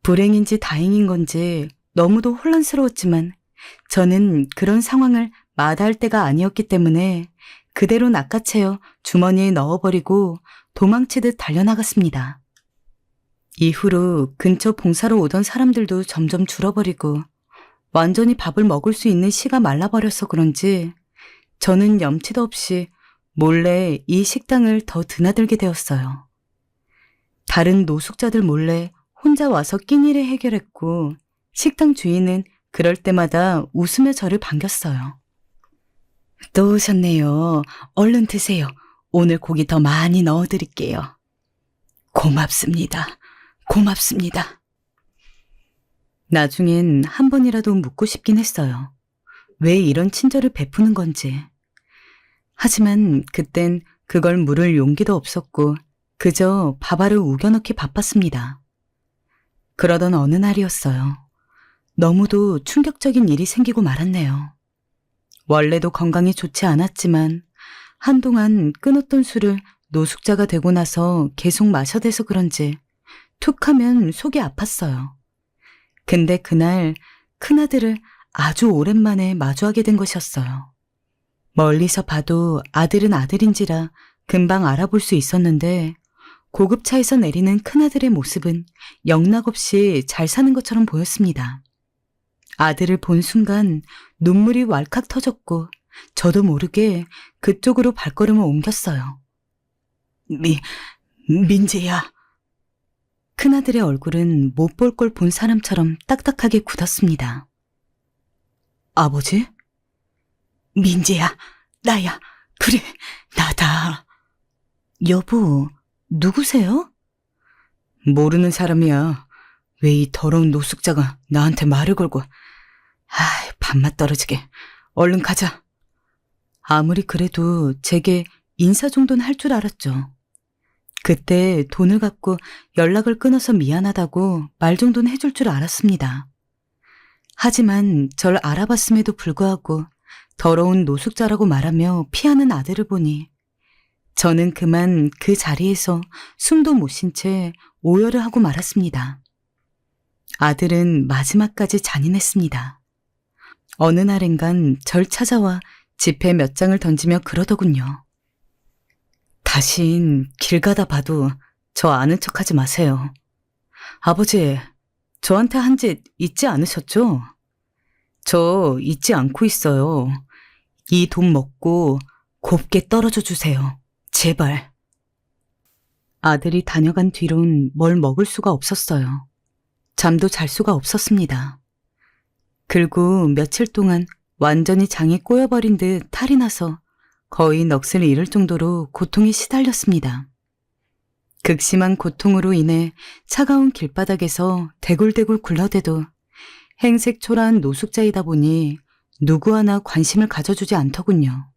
Speaker 2: 불행인지 다행인 건지 너무도 혼란스러웠지만 저는 그런 상황을 마다할 때가 아니었기 때문에 그대로 낚아채어 주머니에 넣어버리고 도망치듯 달려나갔습니다. 이후로 근처 봉사로 오던 사람들도 점점 줄어버리고 완전히 밥을 먹을 수 있는 씨가 말라버려서 그런지 저는 염치도 없이 몰래 이 식당을 더 드나들게 되었어요. 다른 노숙자들 몰래 혼자 와서 끼니를 해결했고 식당 주인은 그럴 때마다 웃으며 저를 반겼어요. 또 오셨네요. 얼른 드세요. 오늘 고기 더 많이 넣어드릴게요. 고맙습니다. 고맙습니다. 나중엔 한 번이라도 묻고 싶긴 했어요. 왜 이런 친절을 베푸는 건지. 하지만 그땐 그걸 물을 용기도 없었고 그저 밥알을 우겨넣기 바빴습니다. 그러던 어느 날이었어요. 너무도 충격적인 일이 생기고 말았네요. 원래도 건강이 좋지 않았지만 한동안 끊었던 술을 노숙자가 되고 나서 계속 마셔대서 그런지 툭 하면 속이 아팠어요. 근데 그날 큰아들을 아주 오랜만에 마주하게 된 것이었어요. 멀리서 봐도 아들은 아들인지라 금방 알아볼 수 있었는데 고급차에서 내리는 큰아들의 모습은 영락없이 잘 사는 것처럼 보였습니다. 아들을 본 순간 눈물이 왈칵 터졌고 저도 모르게 그쪽으로 발걸음을 옮겼어요. 민재야. 큰아들의 얼굴은 못 볼 걸 본 사람처럼 딱딱하게 굳었습니다. 아버지? 민재야, 나야. 그래, 나다. 여보, 누구세요? 모르는 사람이야. 왜 이 더러운 노숙자가 나한테 말을 걸고. 밥맛 떨어지게. 얼른 가자. 아무리 그래도 제게 인사 정도는 할 줄 알았죠. 그때 돈을 갖고 연락을 끊어서 미안하다고 말 정도는 해줄 줄 알았습니다. 하지만 절 알아봤음에도 불구하고 더러운 노숙자라고 말하며 피하는 아들을 보니 저는 그만 그 자리에서 숨도 못 쉰 채 오열을 하고 말았습니다. 아들은 마지막까지 잔인했습니다. 어느 날엔간 절 찾아와 지폐 몇 장을 던지며 그러더군요. 다신 길 가다 봐도 저 아는 척하지 마세요. 아버지, 저한테 한 짓 잊지 않으셨죠? 저 잊지 않고 있어요. 이 돈 먹고 곱게 떨어져 주세요. 제발. 아들이 다녀간 뒤론 뭘 먹을 수가 없었어요. 잠도 잘 수가 없었습니다. 그리고 며칠 동안 완전히 장이 꼬여버린 듯 탈이 나서 거의 넋을 잃을 정도로 고통에 시달렸습니다. 극심한 고통으로 인해 차가운 길바닥에서 대굴대굴 굴러대도 행색 초라한 노숙자이다 보니 누구 하나 관심을 가져주지 않더군요.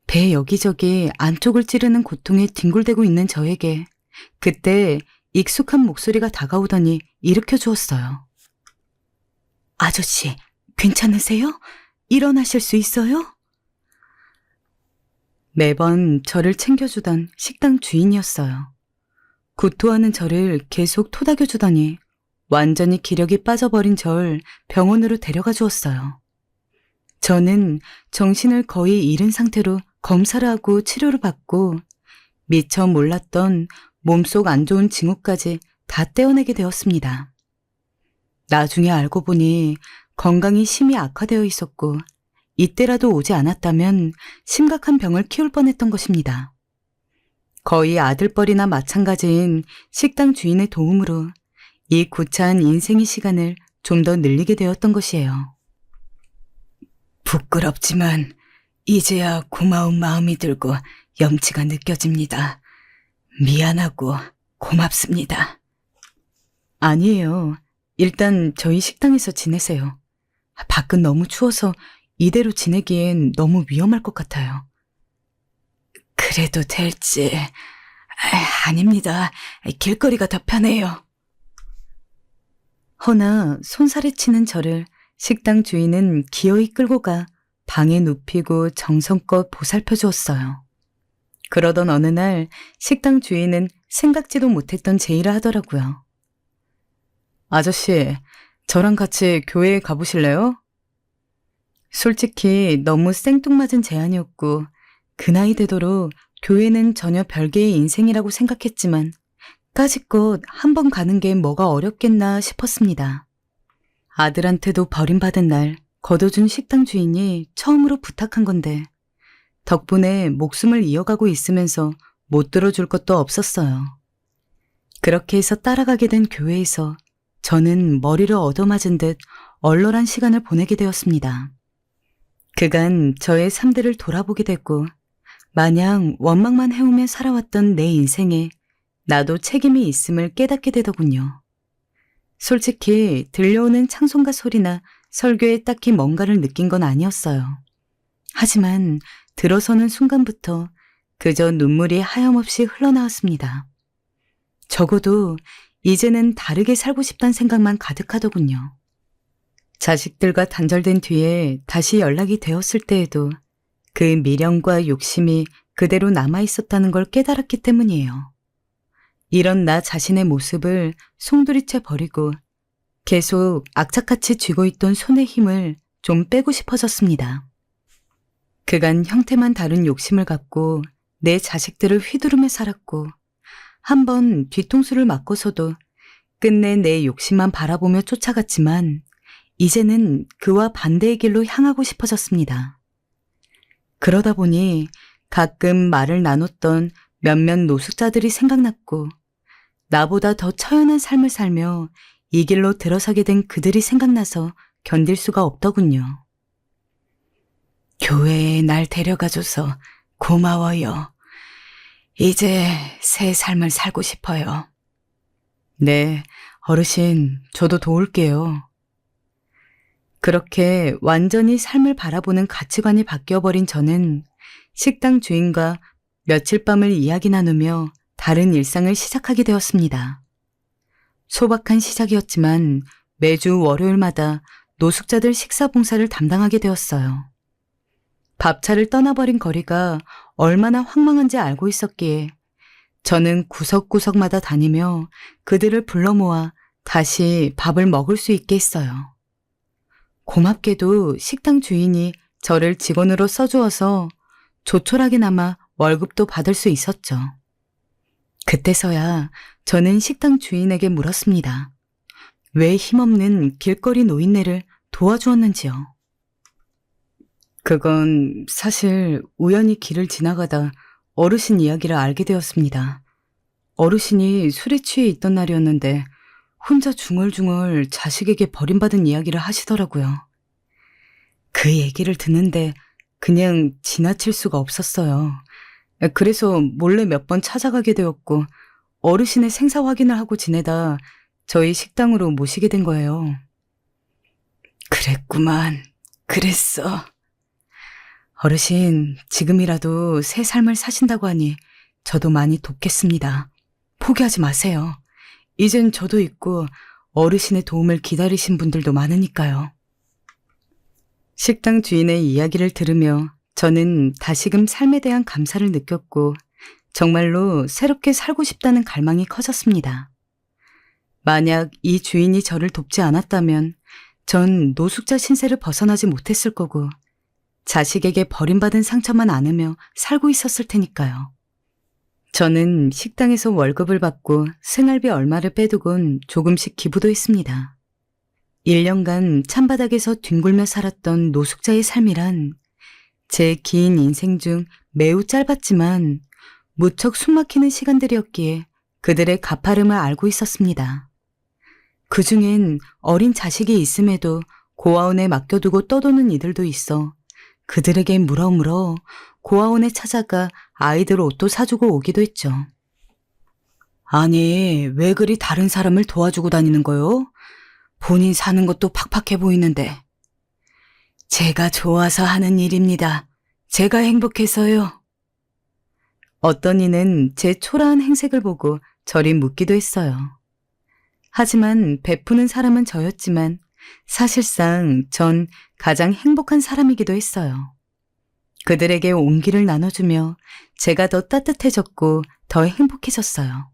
Speaker 2: 배 여기저기 안쪽을 찌르는 고통에 뒹굴대고 있는 저에게 그때 익숙한 목소리가 다가오더니 일으켜 주었어요. 아저씨, 괜찮으세요? 일어나실 수 있어요? 매번 저를 챙겨주던 식당 주인이었어요. 구토하는 저를 계속 토닥여주더니 완전히 기력이 빠져버린 절 병원으로 데려가 주었어요. 저는 정신을 거의 잃은 상태로 검사를 하고 치료를 받고 미처 몰랐던 몸속 안 좋은 징후까지 다 떼어내게 되었습니다. 나중에 알고 보니 건강이 심히 악화되어 있었고 이때라도 오지 않았다면 심각한 병을 키울 뻔했던 것입니다. 거의 아들뻘이나 마찬가지인 식당 주인의 도움으로 이 구차한 인생의 시간을 좀 더 늘리게 되었던 것이에요. 부끄럽지만 이제야 고마운 마음이 들고 염치가 느껴집니다. 미안하고 고맙습니다. 아니에요. 일단 저희 식당에서 지내세요. 밖은 너무 추워서 이대로 지내기엔 너무 위험할 것 같아요. 그래도 될지. 아닙니다. 길거리가 더 편해요. 허나 손살에 치는 저를 식당 주인은 기어이 끌고 가 방에 눕히고 정성껏 보살펴 주었어요. 그러던 어느 날 식당 주인은 생각지도 못했던 제의를 하더라고요. 아저씨, 저랑 같이 교회에 가보실래요? 솔직히 너무 생뚱맞은 제안이었고 그 나이 되도록 교회는 전혀 별개의 인생이라고 생각했지만 까짓것 한 번 가는 게 뭐가 어렵겠나 싶었습니다. 아들한테도 버림받은 날 거둬준 식당 주인이 처음으로 부탁한 건데 덕분에 목숨을 이어가고 있으면서 못 들어줄 것도 없었어요. 그렇게 해서 따라가게 된 교회에서 저는 머리를 얻어맞은 듯 얼얼한 시간을 보내게 되었습니다. 그간 저의 삶들을 돌아보게 됐고 마냥 원망만 해오며 살아왔던 내 인생에 나도 책임이 있음을 깨닫게 되더군요. 솔직히 들려오는 찬송가 소리나 설교에 딱히 뭔가를 느낀 건 아니었어요. 하지만 들어서는 순간부터 그저 눈물이 하염없이 흘러나왔습니다. 적어도 이제는 다르게 살고 싶다는 생각만 가득하더군요. 자식들과 단절된 뒤에 다시 연락이 되었을 때에도 그 미련과 욕심이 그대로 남아있었다는 걸 깨달았기 때문이에요. 이런 나 자신의 모습을 송두리째 버리고 계속 악착같이 쥐고 있던 손의 힘을 좀 빼고 싶어졌습니다. 그간 형태만 다른 욕심을 갖고 내 자식들을 휘두르며 살았고 한번 뒤통수를 맞고서도 끝내 내 욕심만 바라보며 쫓아갔지만 이제는 그와 반대의 길로 향하고 싶어졌습니다. 그러다 보니 가끔 말을 나눴던 몇몇 노숙자들이 생각났고 나보다 더 처연한 삶을 살며 이 길로 들어서게 된 그들이 생각나서 견딜 수가 없더군요. 교회에 날 데려가줘서 고마워요. 이제 새 삶을 살고 싶어요. 네, 어르신, 저도 도울게요. 그렇게 완전히 삶을 바라보는 가치관이 바뀌어버린 저는 식당 주인과 며칠 밤을 이야기 나누며 다른 일상을 시작하게 되었습니다. 소박한 시작이었지만 매주 월요일마다 노숙자들 식사 봉사를 담당하게 되었어요. 밥차를 떠나버린 거리가 얼마나 황망한지 알고 있었기에 저는 구석구석마다 다니며 그들을 불러 모아 다시 밥을 먹을 수 있게 했어요. 고맙게도 식당 주인이 저를 직원으로 써주어서 조촐하게나마 월급도 받을 수 있었죠. 그때서야 저는 식당 주인에게 물었습니다. 왜 힘없는 길거리 노인네를 도와주었는지요. 그건 사실 우연히 길을 지나가다 어르신 이야기를 알게 되었습니다. 어르신이 술에 취해 있던 날이었는데 혼자 중얼중얼 자식에게 버림받은 이야기를 하시더라고요. 그 얘기를 듣는데 그냥 지나칠 수가 없었어요. 그래서 몰래 몇 번 찾아가게 되었고 어르신의 생사 확인을 하고 지내다 저희 식당으로 모시게 된 거예요. 그랬구만. 그랬어. 어르신, 지금이라도 새 삶을 사신다고 하니 저도 많이 돕겠습니다. 포기하지 마세요. 이젠 저도 있고 어르신의 도움을 기다리신 분들도 많으니까요. 식당 주인의 이야기를 들으며 저는 다시금 삶에 대한 감사를 느꼈고 정말로 새롭게 살고 싶다는 갈망이 커졌습니다. 만약 이 주인이 저를 돕지 않았다면 전 노숙자 신세를 벗어나지 못했을 거고 자식에게 버림받은 상처만 안으며 살고 있었을 테니까요. 저는 식당에서 월급을 받고 생활비 얼마를 빼두곤 조금씩 기부도 했습니다. 1년간 찬바닥에서 뒹굴며 살았던 노숙자의 삶이란 제 긴 인생 중 매우 짧았지만 무척 숨막히는 시간들이었기에 그들의 가파름을 알고 있었습니다. 그중엔 어린 자식이 있음에도 고아원에 맡겨두고 떠도는 이들도 있어 그들에게 물어 고아원에 찾아가 아이들 옷도 사주고 오기도 했죠. 아니, 왜 그리 다른 사람을 도와주고 다니는 거요? 본인 사는 것도 팍팍해 보이는데. 제가 좋아서 하는 일입니다. 제가 행복해서요. 어떤 이는 제 초라한 행색을 보고 저리 묻기도 했어요. 하지만 베푸는 사람은 저였지만 사실상 전 가장 행복한 사람이기도 했어요. 그들에게 온기를 나눠주며 제가 더 따뜻해졌고 더 행복해졌어요.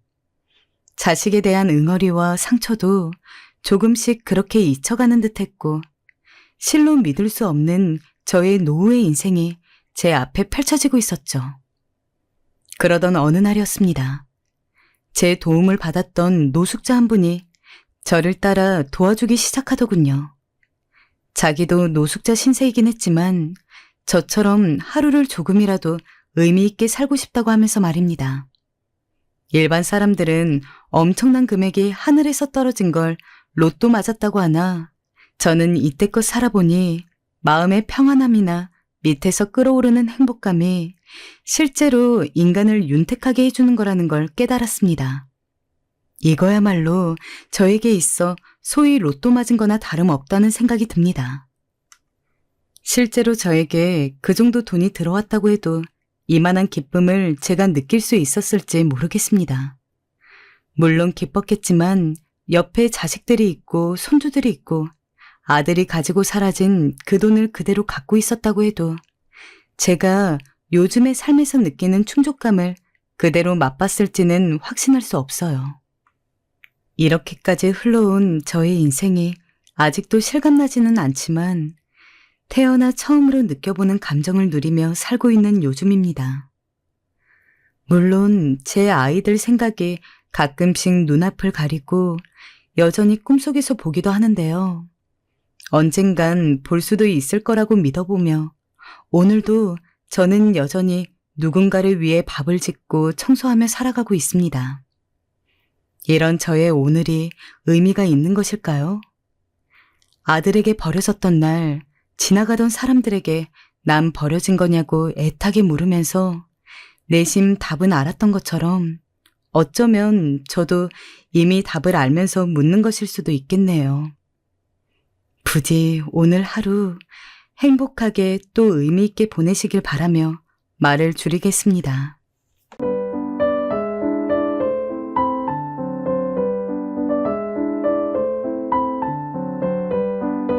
Speaker 2: 자식에 대한 응어리와 상처도 조금씩 그렇게 잊혀가는 듯했고 실로 믿을 수 없는 저의 노후의 인생이 제 앞에 펼쳐지고 있었죠. 그러던 어느 날이었습니다. 제 도움을 받았던 노숙자 한 분이 저를 따라 도와주기 시작하더군요. 자기도 노숙자 신세이긴 했지만 저처럼 하루를 조금이라도 의미 있게 살고 싶다고 하면서 말입니다. 일반 사람들은 엄청난 금액이 하늘에서 떨어진 걸 로또 맞았다고 하나 저는 이때껏 살아보니 마음의 평안함이나 밑에서 끌어오르는 행복감이 실제로 인간을 윤택하게 해주는 거라는 걸 깨달았습니다. 이거야말로 저에게 있어 소위 로또 맞은 거나 다름없다는 생각이 듭니다. 실제로 저에게 그 정도 돈이 들어왔다고 해도 이만한 기쁨을 제가 느낄 수 있었을지 모르겠습니다. 물론 기뻤겠지만 옆에 자식들이 있고 손주들이 있고 아들이 가지고 사라진 그 돈을 그대로 갖고 있었다고 해도 제가 요즘의 삶에서 느끼는 충족감을 그대로 맛봤을지는 확신할 수 없어요. 이렇게까지 흘러온 저의 인생이 아직도 실감나지는 않지만 태어나 처음으로 느껴보는 감정을 누리며 살고 있는 요즘입니다. 물론 제 아이들 생각이 가끔씩 눈앞을 가리고 여전히 꿈속에서 보기도 하는데요. 언젠간 볼 수도 있을 거라고 믿어보며 오늘도 저는 여전히 누군가를 위해 밥을 짓고 청소하며 살아가고 있습니다. 이런 저의 오늘이 의미가 있는 것일까요? 아들에게 버려졌던 날 지나가던 사람들에게 난 버려진 거냐고 애타게 물으면서 내심 답은 알았던 것처럼 어쩌면 저도 이미 답을 알면서 묻는 것일 수도 있겠네요. 부디 오늘 하루 행복하게 또 의미 있게 보내시길 바라며 말을 줄이겠습니다.